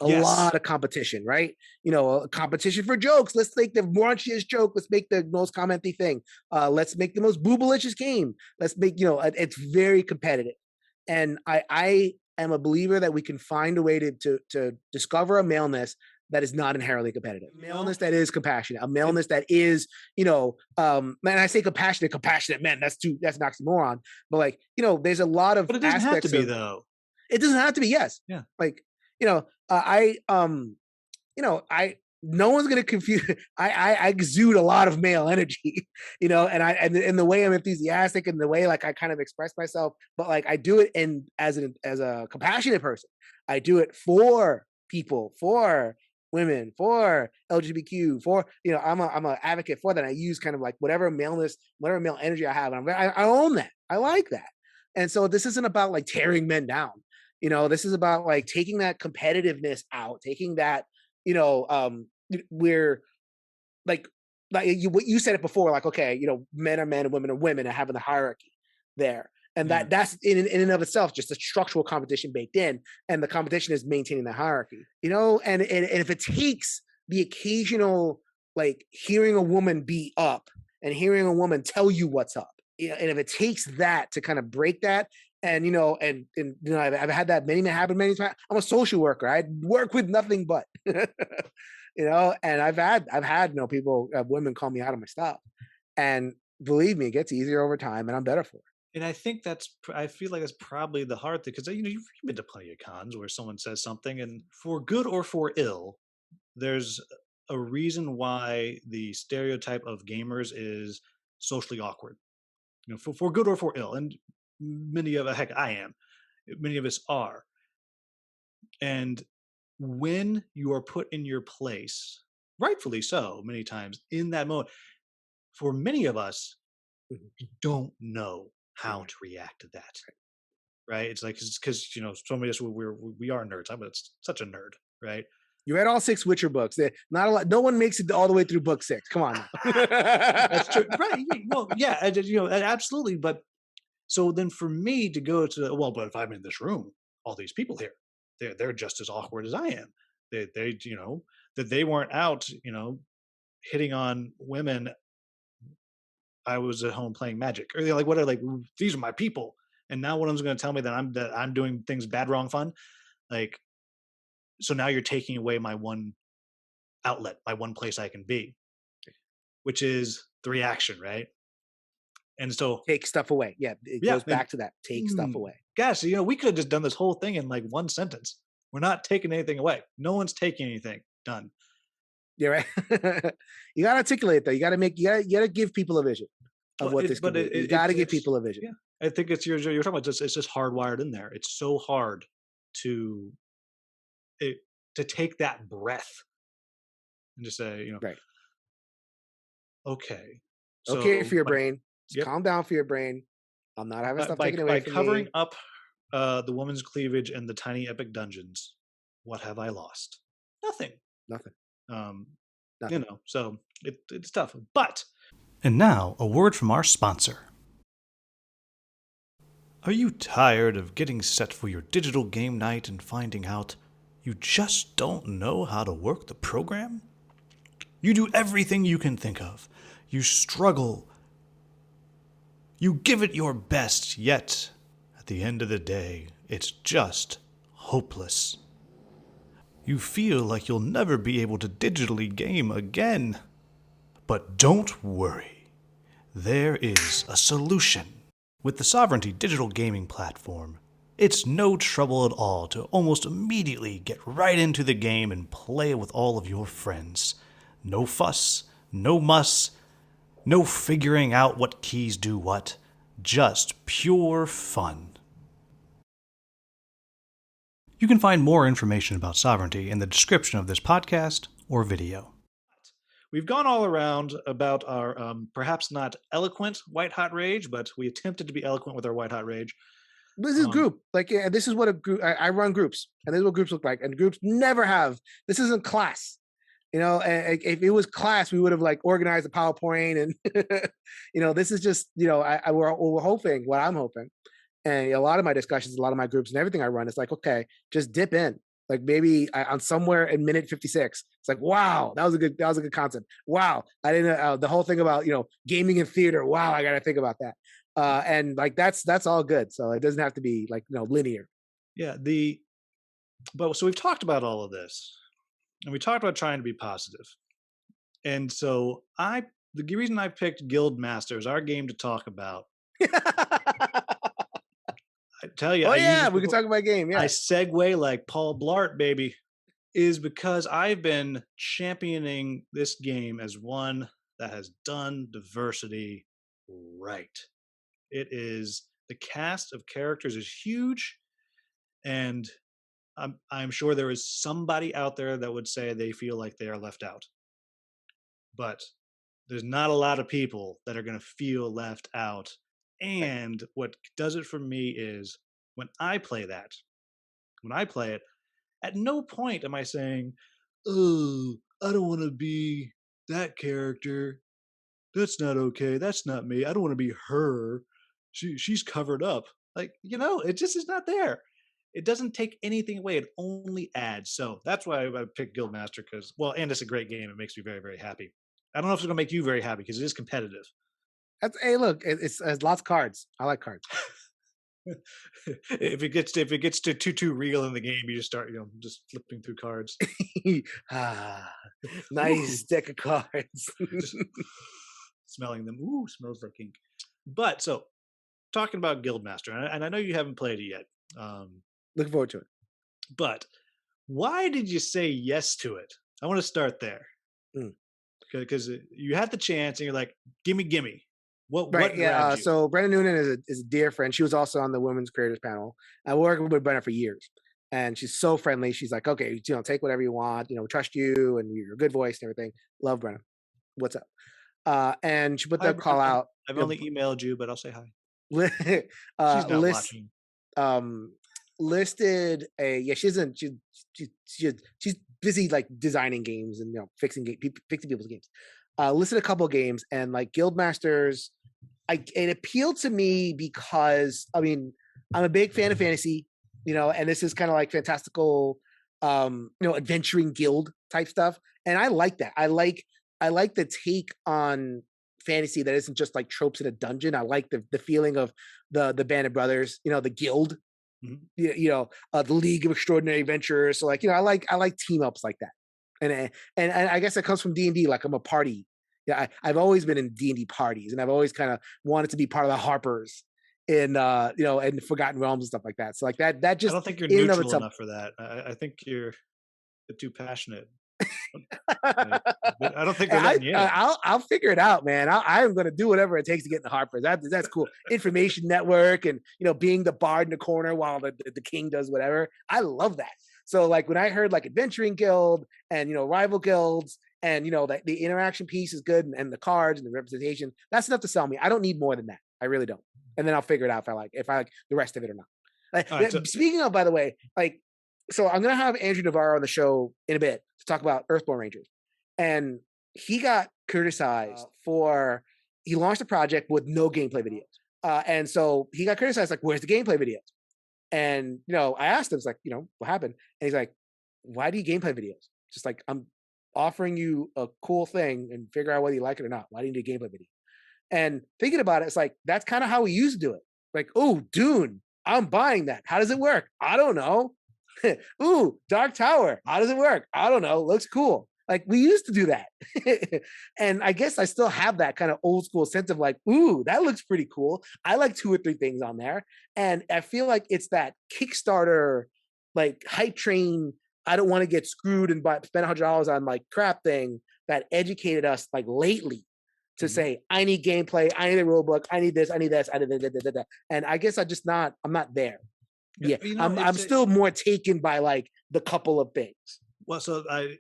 A yes. lot of competition, right? A competition for jokes. Let's make the raunchiest joke. Let's make the most commenty thing. Let's make the most boobalicious game. Let's make, it's very competitive. And I am a believer that we can find a way to discover a maleness that is not inherently competitive. A maleness that is compassionate. A maleness that is, man, I say compassionate men. That's an oxymoron. But like, there's a lot of But it doesn't have to be, though. It doesn't have to be, yes. Yeah. Like, no one's gonna confuse. I exude a lot of male energy, and the way I'm enthusiastic and the way like I kind of express myself, but like I do it as a compassionate person. I do it for people, for women, for LGBTQ, for I'm an advocate for that. I use kind of like whatever maleness, whatever male energy I have, and I own that. I like that, and so this isn't about like tearing men down. This is about like taking that competitiveness out, taking that, we're like what you said it before, like, okay, men are men and women are women, and having the hierarchy there. And that's in and of itself just a structural competition baked in, and the competition is maintaining the hierarchy, and if it takes the occasional like hearing a woman be up and hearing a woman tell you what's up, and if it takes that to kind of break that, and I've had that happen many times. I'm a social worker. I work with nothing but, and I've had people, women call me out of my stuff, and believe me, it gets easier over time, and I'm better for it. And I think I feel like that's probably the hard thing, because you've been to plenty of cons where someone says something, and for good or for ill, there's a reason why the stereotype of gamers is socially awkward. For good or for ill, and many of us are. And when you are put in your place, rightfully so, many times in that moment, for many of us, we don't know how to react to that. Right? It's like, because some of us, we are nerds. I'm such a nerd, right? You read all 6 Witcher books. Not a lot. No one makes it all the way through book 6. Come on. That's true. Right. Well, yeah, absolutely. But so then for me to go to, well, but if I'm in this room, all these people here, they're just as awkward as I am. They that they weren't out, hitting on women. I was at home playing Magic, or like whatever. Like, these are my people, and now one of them's going to tell me that I'm doing things bad, wrong, fun. Like, so now you're taking away my one outlet, my one place I can be, which is the reaction, right? And so take stuff away. Yeah, it goes back to that. Take stuff away. Gosh, we could have just done this whole thing in like one sentence. We're not taking anything away. No one's taking anything. Done. Yeah, right. You gotta articulate though. You gotta give people a vision of what this could be. You gotta give people a vision. Yeah, I think it's you're talking about it's just hardwired in there. It's so hard to take that breath and just say, right. Okay. Okay, for your brain. Calm down for your brain. I'm not having stuff by taken away from covering me. up the woman's cleavage in the tiny epic dungeons, what have I lost? Nothing. Nothing. Um, Nothing. so it's tough. But and now a word from our sponsor. Are you tired of getting set for your digital game night and finding out you just don't know how to work the program? You do everything you can think of. You struggle. You give it your best, yet at the end of the day, it's just hopeless. You feel like you'll never be able to digitally game again. But don't worry. There is a solution. With the Sovereignty digital gaming platform, it's no trouble at all to almost immediately get right into the game and play with all of your friends. No fuss, no muss, no figuring out what keys do what. Just pure fun. You can find more information about Sovereignty in the description of this podcast or video. We've gone all around about our perhaps not eloquent white hot rage, but we attempted to be eloquent with our white hot rage. This is group. Like, yeah, this is what a group. I run groups, and this is what groups look like. And groups never have. This isn't class. If it was class, we would have like organized a PowerPoint, and this is just we're hoping what I'm hoping, and a lot of my discussions, a lot of my groups, and everything I run, it's like, okay, just dip in. Like maybe on somewhere in minute 56, it's like, wow, that was a good concept. Wow, I didn't the whole thing about gaming in theater. Wow, I got to think about that. And like that's all good. So it doesn't have to be like linear. Yeah. So we've talked about all of this. And we talked about trying to be positive. And so the reason I picked Guild Masters, our game to talk about. I tell you, we can talk about a game. Yeah, I segue like Paul Blart, baby, is because I've been championing this game as one that has done diversity right. The cast of characters is huge, and I'm sure there is somebody out there that would say they feel like they are left out. But there's not a lot of people that are going to feel left out. And what does it for me is when I play it, at no point am I saying, oh, I don't want to be that character. That's not okay. That's not me. I don't want to be her. She's covered up. Like, it just is not there. It doesn't take anything away. It only adds. So that's why I picked Guildmaster and it's a great game. It makes me very, very happy. I don't know if it's going to make you very happy because it is competitive. Hey, look, it's lots of cards. I like cards. if it gets to too real in the game, you just start just flipping through cards. Nice deck of cards. Smelling them. Ooh, smells like ink. But so talking about Guildmaster, and I know you haven't played it yet. Looking forward to it. But why did you say yes to it? I want to start there. Because you had the chance and you're like, gimme. What yeah. So Brenna Noonan is a dear friend. She was also on the Women's Creators Panel. I worked with Brenna for years. And she's so friendly. She's like, okay, take whatever you want. We trust you and you're a good voice and everything. Love Brenna. What's up? And she put the call out. I've only emailed you, but I'll say hi. She's not watching. Listed she's busy like designing games and fixing people's games. Listed a couple of games and like Guildmasters. It appealed to me because I'm a big fan of fantasy, and this is kind of like fantastical, adventuring guild type stuff, and I like that. I like the take on fantasy that isn't just like tropes in a dungeon. I like the feeling of the Band of Brothers, the guild, the League of Extraordinary Adventurers. So like, I like team ups like that. And I guess it comes from D&D. Like I'm a party. Yeah, I've always been in D&D parties, and I've always kind of wanted to be part of the Harpers in and Forgotten Realms and stuff like that. So like that just I don't think you're neutral enough for that. I think you're too passionate. I don't think they're letting you. I'll figure it out, man. I am going to do whatever it takes to get in the Harpers. That's cool. Information network and being the bard in the corner while the king does whatever. I love that. So like when I heard like Adventuring Guild and rival guilds and the interaction piece is good and the cards and the representation, that's enough to sell me. I don't need more than that. I really don't. and then I'll figure it out if I like the rest of it or not. All right. So, Speaking of, by the way, so I'm gonna have Andrew Navarro on the show in a bit to talk about Earthborn Rangers, and he got criticized for he launched a project with no gameplay videos, and so he got criticized like, "Where's the gameplay videos?" And I asked him, it's like, what happened? And he's like, "Why do you gameplay videos? Just like I'm offering you a cool thing and figure out whether you like it or not. Why do you need a gameplay video?" And thinking about it, it's like that's kind of how we used to do it. Like, "Oh, Dune, I'm buying that. How does it work? I don't know." "Ooh, Dark Tower. How does it work? I don't know. Looks cool." Like we used to do that. And I guess I still have that kind of old school sense of like, "Ooh, that looks pretty cool. I like 2 or 3 things on there." And I feel like it's that Kickstarter, like hype train. I don't want to get screwed and spend $100 on like crap thing that educated us like lately to say, I need gameplay, I need a rule book, I need this, I need this, I need that. And I guess I'm not there. Yeah, I'm still more taken by like the couple of things. Well, so I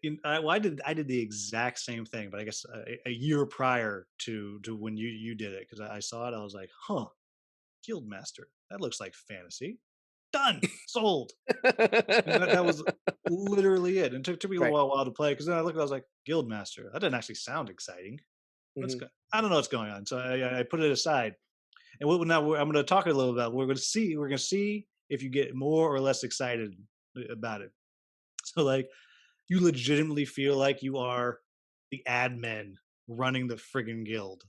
did the exact same thing, but I guess a year prior to when you did it, because I saw it, I was like, huh, Guildmaster, that looks like fantasy. Done, sold. And that was literally it. And it took me a Right. while to play, because then I looked, I was like, Guildmaster, that didn't actually sound exciting. I don't know what's going on, so I put it aside. And now I'm going to talk a little about. We're going to see if you get more or less excited about it. So like, you legitimately feel like you are the admin running the friggin' guild.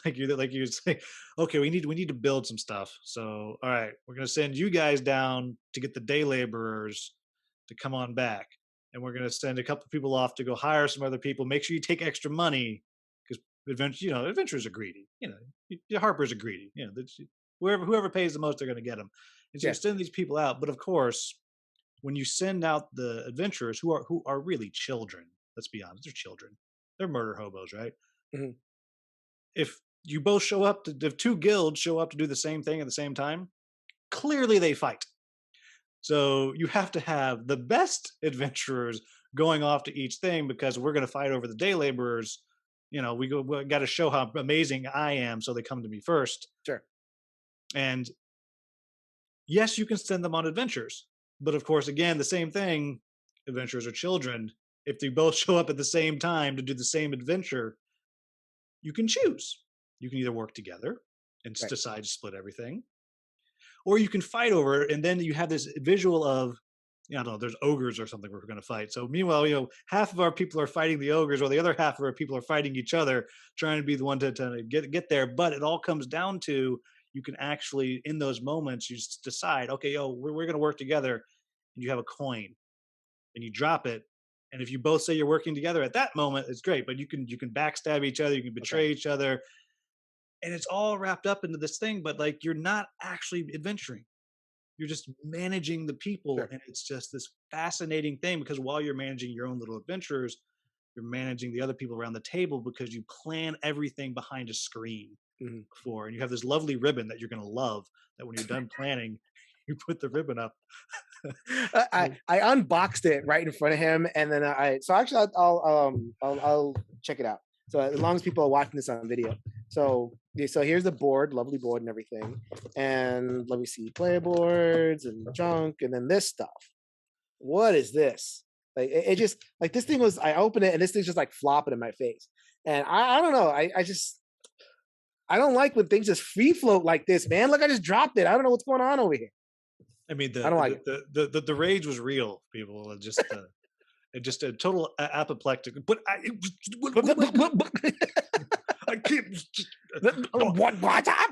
You're saying, okay, we need to build some stuff. So all right, we're gonna send you guys down to get the day laborers to come on back, and we're gonna send a couple people off to go hire some other people. Make sure you take extra money because adventurers are greedy. Harpers are greedy. Whoever pays the most, they're gonna get them. And so you send these people out, but of course, when you send out the adventurers who are really children, let's be honest, they're children. They're murder hobos, right? Mm-hmm. If you both show up if 2 guilds show up to do the same thing at the same time, clearly they fight. So you have to have the best adventurers going off to each thing, because we're going to fight over the day laborers. We got to show how amazing I am, so they come to me first. Sure. And yes, you can send them on adventures, but of course, again, the same thing. Adventurers are children. If they both show up at the same time to do the same adventure, you can choose. You can either work together and decide to split everything, or you can fight over it, and then you have this visual of, I don't know, there's ogres or something we're going to fight. So meanwhile, half of our people are fighting the ogres, or the other half of our people are fighting each other, trying to be the one to get there. But it all comes down to, you can actually, in those moments, you just decide, okay, we're going to work together, and you have a coin, and you drop it. And if you both say you're working together at that moment, it's great. But you can backstab each other, you can betray each other, and it's all wrapped up into this thing. But like, you're not actually adventuring. You're just managing the people, and it's just this fascinating thing, because while you're managing your own little adventures, you're managing the other people around the table, because you plan everything behind a screen before, and you have this lovely ribbon that you're going to love, that when you're done planning, you put the ribbon up. I unboxed it right in front of him, and then I'll check it out. So as long as people are watching this on video. So here's the board, lovely board and everything. And let me see, player boards and junk, and then this stuff. What is this? Like it just like this thing was. I open it and this thing's just like flopping in my face. And I don't know. I don't like when things just free float like this, man. Look, I just dropped it. I don't know what's going on over here. I mean, I don't like the rage was real, people. Just a total apoplectic. But I can't.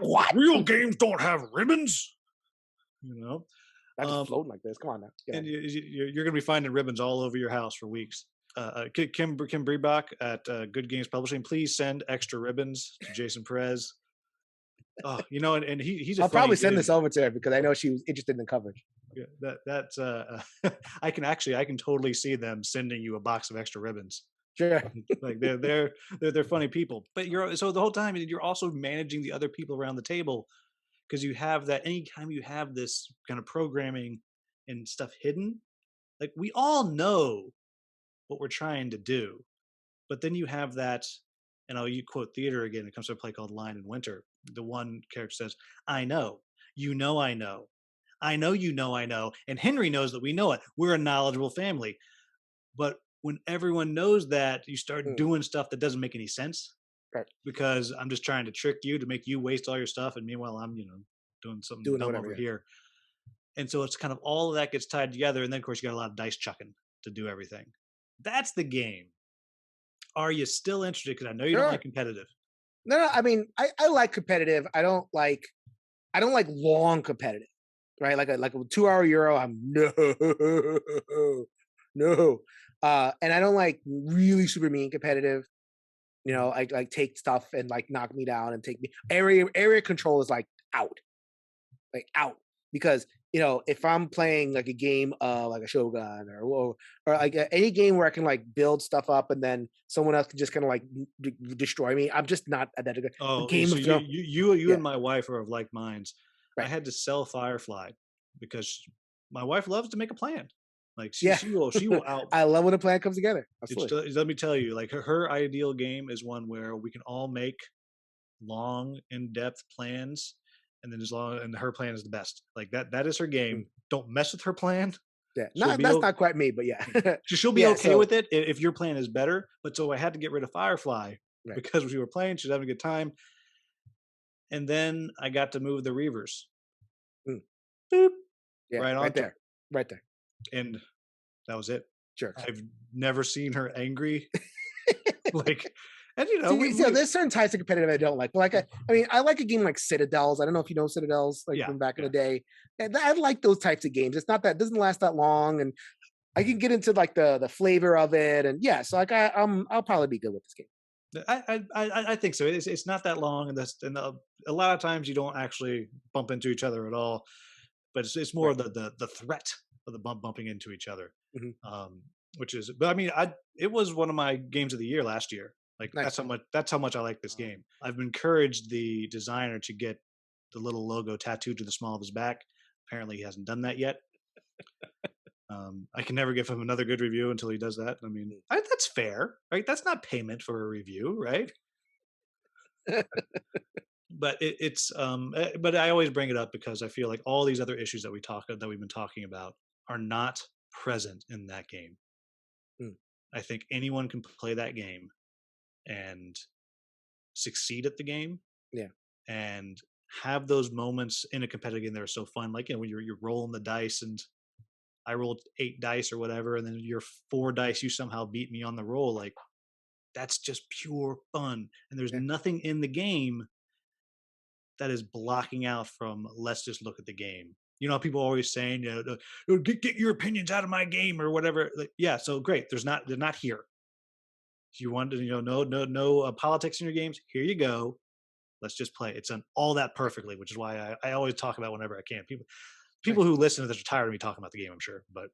What? Real games don't have ribbons. Not just floating like this. Come on now. And you're going to be finding ribbons all over your house for weeks. Kim Breebach at Good Games Publishing, please send extra ribbons to Jason Perez. Oh, and he's. I'll probably send this over to her because I know she was interested in the coverage. Yeah, that's. I can totally see them sending you a box of extra ribbons. Sure. Like they're funny people, but so the whole time you're also managing the other people around the table, because you have that. Anytime you have this kind of programming and stuff hidden, like we all know what we're trying to do, but then you have that. And you quote theater again. It comes to a play called Line in Winter. the one character says, "I know, you know, I know, I know, and Henry knows that we know it. We're a knowledgeable family." But when everyone knows that, you start Mm, doing stuff that doesn't make any sense right. because I'm just trying to trick you to make you waste all your stuff, and meanwhile I'm doing something Doing dumb whatever. over Yeah. here. And so it's kind of all of that gets tied together, and then of course you got a lot of dice chucking to do everything. That's the game. Are you still interested? Because I know you don't like Sure. competitive. No, no. I mean, I like competitive. I don't like long competitive. Right. Like a 2 hour Euro. I'm no, no. And I don't like really super mean competitive. Mhm. Like take stuff and like knock me down and take me area control is out, like out because if I'm playing like a game like a Shogun or like any game where I can like build stuff up and then someone else can just kind of like destroy me, I'm just not at that good. A Oh, Game so of Thrones, you yeah, and my wife are of like minds. I right, had to sell Firefly because my wife loves to make a plan. Like yeah. she will out. I love when a plan comes together. It's, Absolutely. let me tell you, like her ideal game is one where we can all make long, in depth plans, and then as long and her plan is the best. Like that is her Mm, game. Don't mess with her plan. yeah, She'll not be that's not quite me, but yeah, she'll be yeah. okay So with it if your plan is better. But so I had to get rid of Firefly right, because we were playing. She's having a good time, and then I got to move the Reavers. mm, Boop, yeah, right right onto, there, right there. and that was it. Jerks. I've never seen her angry. Like, and See, we there's certain types of competitive I don't like. But I mean, I like a game like Citadels. I don't know if you know Citadels, like yeah, from back in yeah. the day. And I like those types of games. It's not that it doesn't last that long, and I can get into like the flavor of it. And yeah, so like I'll probably be good with this game. I think so. It's not that long, and a lot of times you don't actually bump into each other at all. But it's more Right. the threat of the bumping into each other, Hmm. um, which is. But I mean, I it was one of my games of the year last year. Like Nice. that's how much I like this game. I've encouraged the designer to get the little logo tattooed to the small of his back. Apparently, he hasn't done that yet. I can never give him another good review until he does that. I mean, that's fair, right? That's not payment for a review, right? But but I always bring it up because I feel like all these other issues that we've been talking about are not present in that game. Mm, I think anyone can play that game and succeed at the game yeah. and have those moments in a competitive game that are so fun. Like when you're rolling the dice and I rolled 8 dice or whatever, and then your 4 dice you somehow beat me on the roll. Like that's just pure fun, and there's Yeah. nothing in the game that is blocking out from let's just look at the game. People always saying, get your opinions out of my game or whatever. Like, yeah, so great. They're not here. If you want to, no politics in your games. Here you go. Let's just play. It's done all that perfectly, which is why I always talk about whenever I can. People Nice. who listen to this are tired of me talking about the game, I'm sure. But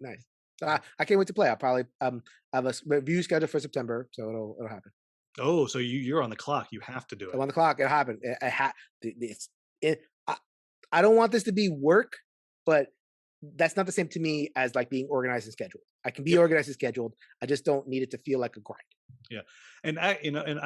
Nice. So I can't wait to play. I'll probably have a review scheduled for September, so it'll happen. oh, so you're on the clock. You have to do I'm it. on the clock. It happened. It's it. I, I don't want this to be work, but that's not the same to me as like being organized and scheduled. I can be Yep. organized and scheduled. I just don't need it to feel like a grind. Yeah, and I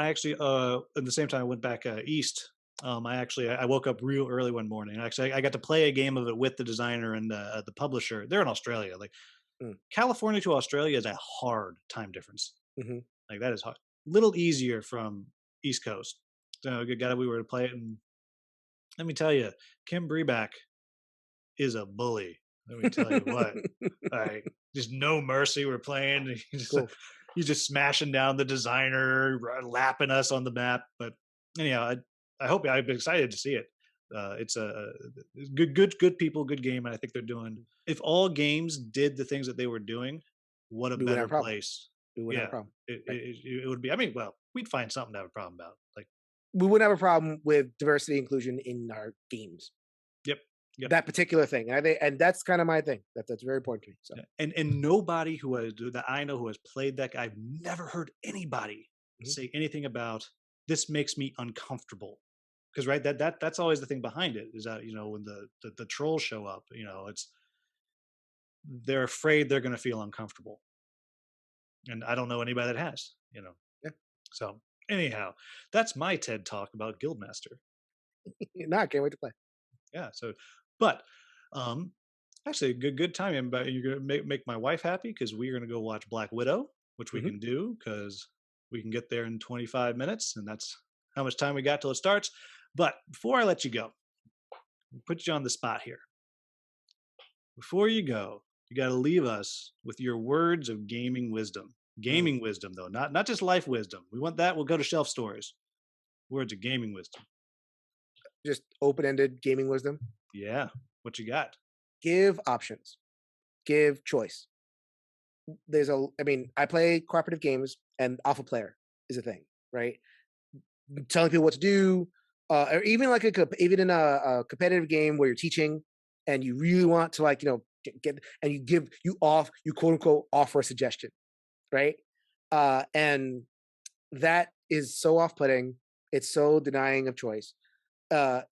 actually at the same time I went back east. I woke up real early one morning. Actually, I got to play a game of it with the designer and the publisher. They're in Australia. Like Mm, California to Australia is a hard time difference. mhm. Like that is hard. Little easier from East Coast. So good guy, we were to play it, and let me tell you, Kim Breback is a bully. Let me tell you what. All right, just no mercy. We're playing. Cool. He's just smashing down the designer, lapping us on the map. But anyhow, I hope I've been excited to see it. It's a good people, good game, and I think they're doing. If all games did the things that they were doing, what a We wouldn't have better a problem. place. We wouldn't have a Yeah, problem. Right. it would be. I mean, well, we'd find something to have a problem about. Like, We wouldn't have a problem with diversity inclusion in our games. yep, yep. That particular thing, and I think, and that's kind of my thing. That's very important to me. So, Yeah, and nobody that I know who has played that, I've never heard anybody mhm. say anything about this makes me uncomfortable. Because right, that's always the thing behind it is that when the trolls show up, it's they're afraid they're going to feel uncomfortable, and I don't know anybody that has. Yeah. So Anyhow, that's my TED talk about Guildmaster. No, I can't wait to play. Yeah. So, but um, actually, a good timing. But you're gonna make my wife happy because we're gonna go watch Black Widow, which we Hmm. can do because we can get there in 25 minutes, and that's how much time we got till it starts. But before I let you go, I'll put you on the spot here. Before you go, you got to leave us with your words of gaming wisdom. Mm. Gaming wisdom, though, not just life wisdom. We want that. We'll go to shelf stories. Words of gaming wisdom. Just open-ended gaming wisdom. Yeah. What you got? Give options. Give choice. I mean, I play cooperative games, and alpha player is a thing, right? Telling people what to do, or even like even in a competitive game where you're teaching and you really want to like get and you quote unquote offer a suggestion, right? And that is so off-putting. It's so denying of choice. The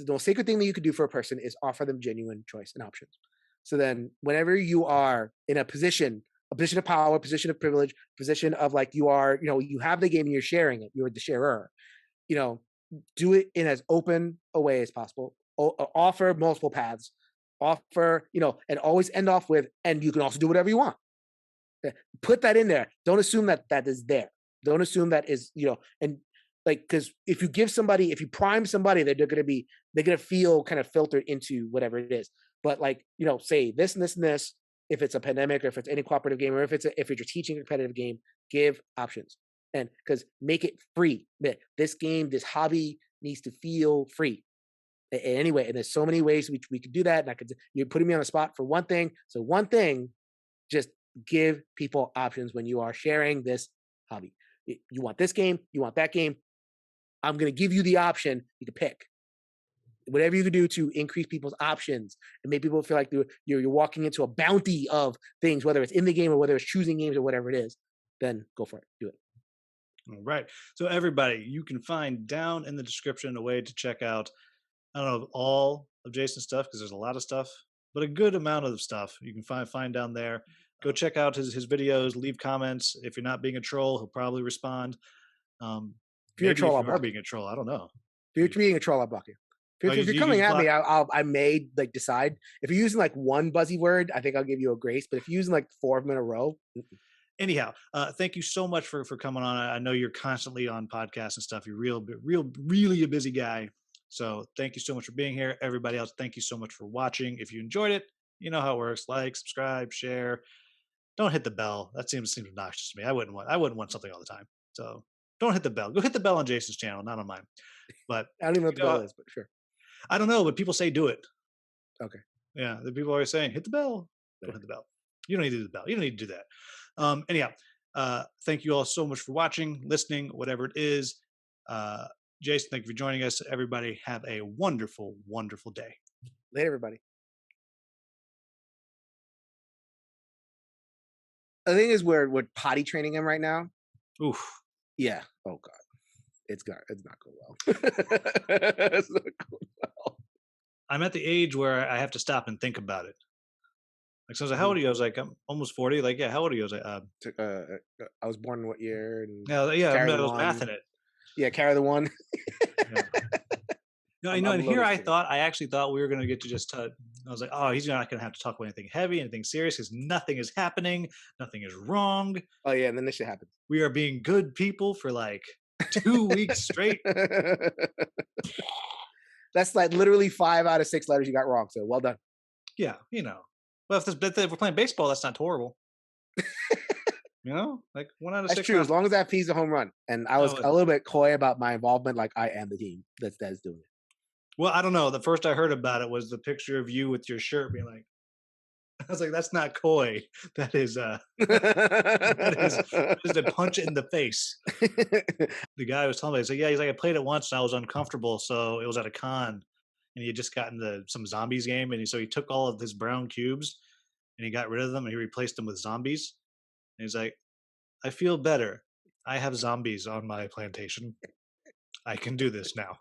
most sacred thing that you could do for a person is offer them genuine choice and options. So then, whenever you are in a position of power, position of privilege, position of like you have the game and you're sharing it, you're the sharer. You know, do it in as open a way as possible. Offer multiple paths. Offer, and always end off with, and you can also do whatever you want. Put that in there. Don't assume that that is there. Don't assume that is, and like, because if you prime somebody, they're gonna feel kind of filtered into whatever it is. But like, say this and this and this. If it's a pandemic, or if it's any cooperative game, or if you're teaching a competitive game, give options, and because make it free. This hobby needs to feel free. Anyway, and there's so many ways we could do that. And you're putting me on the spot for one thing. So one thing, just give people options when you are sharing this hobby. You want this game, you want that game. I'm going to give you the option. You can pick whatever you can do to increase people's options and make people feel like you're walking into a bounty of things, whether it's in the game or whether it's choosing games or whatever it is. Then go for it. Do it. All right. So everybody, you can find down in the description a way to check out, I don't know, all of Jason's stuff because there's a lot of stuff, but a good amount of the stuff you can find down there. Go check out his videos, leave comments. If you're not being a troll, he'll probably respond. If you're a Maybe troll, if I'll you are block you. being a troll, I don't know. If you're being a troll, I'll block you. Oh, If you're you coming just at me, block. I may like decide. If you're using like one buzzy word, I think I'll give you a grace. But if you're using like four of them in a row, Anyhow, thank you so much for coming on. I know you're constantly on podcasts and stuff. You're really a busy guy. So thank you so much for being here. Everybody else, thank you so much for watching. If you enjoyed it, you know how it works. Like, subscribe, share. Don't hit the bell. That seems obnoxious to me. I wouldn't want something all the time. So don't hit the bell. Go hit the bell on Jason's channel, not on mine. But I don't even know what the bell is, but sure. I don't know, but people say do it. Okay. Yeah, the people are always saying hit the bell. Don't hit the bell. You don't need to do the bell. You don't need to do that. Anyhow, thank you all so much for watching, listening, whatever it is. Jason, thank you for joining us. Everybody, have a wonderful, wonderful day. Later, everybody. The thing is, we're potty training him right now. Oof. Yeah. Oh God, it's not going well. It's not going well. I'm at the age where I have to stop and think about it. Like, so I was like, how old are you? I was like, I'm almost 40. Like, yeah, how old are you? I was like, I was born in what year? And yeah, I carry the was one. mathing it. Yeah, carry the one. Yeah. No, I'm and here loaded. I actually thought we were going to get to just, I was like, oh, he's not going to have to talk about anything heavy, anything serious, because nothing is happening. Nothing is wrong. Oh yeah, and then this shit happens. We are being good people for like 2 weeks straight. That's like literally 5 out of 6 letters you got wrong. So well done. Yeah, Well, if we're playing baseball, that's not horrible. Like 1 out of That's 6. true. As long as that P's a home run. And I was No, a little bit coy about my involvement. Like I am the team that's doing it. well, I don't know. The first I heard about it was the picture of you with your shirt being like, I was like, that's not coy. That is that is a punch in the face. The guy was telling me, he's like, yeah, he's like, I played it once and I was uncomfortable, so it was at a con, and he had just gotten some zombies game, and so he took all of his brown cubes and he got rid of them and he replaced them with zombies. And he's like, I feel better. I have zombies on my plantation. I can do this now.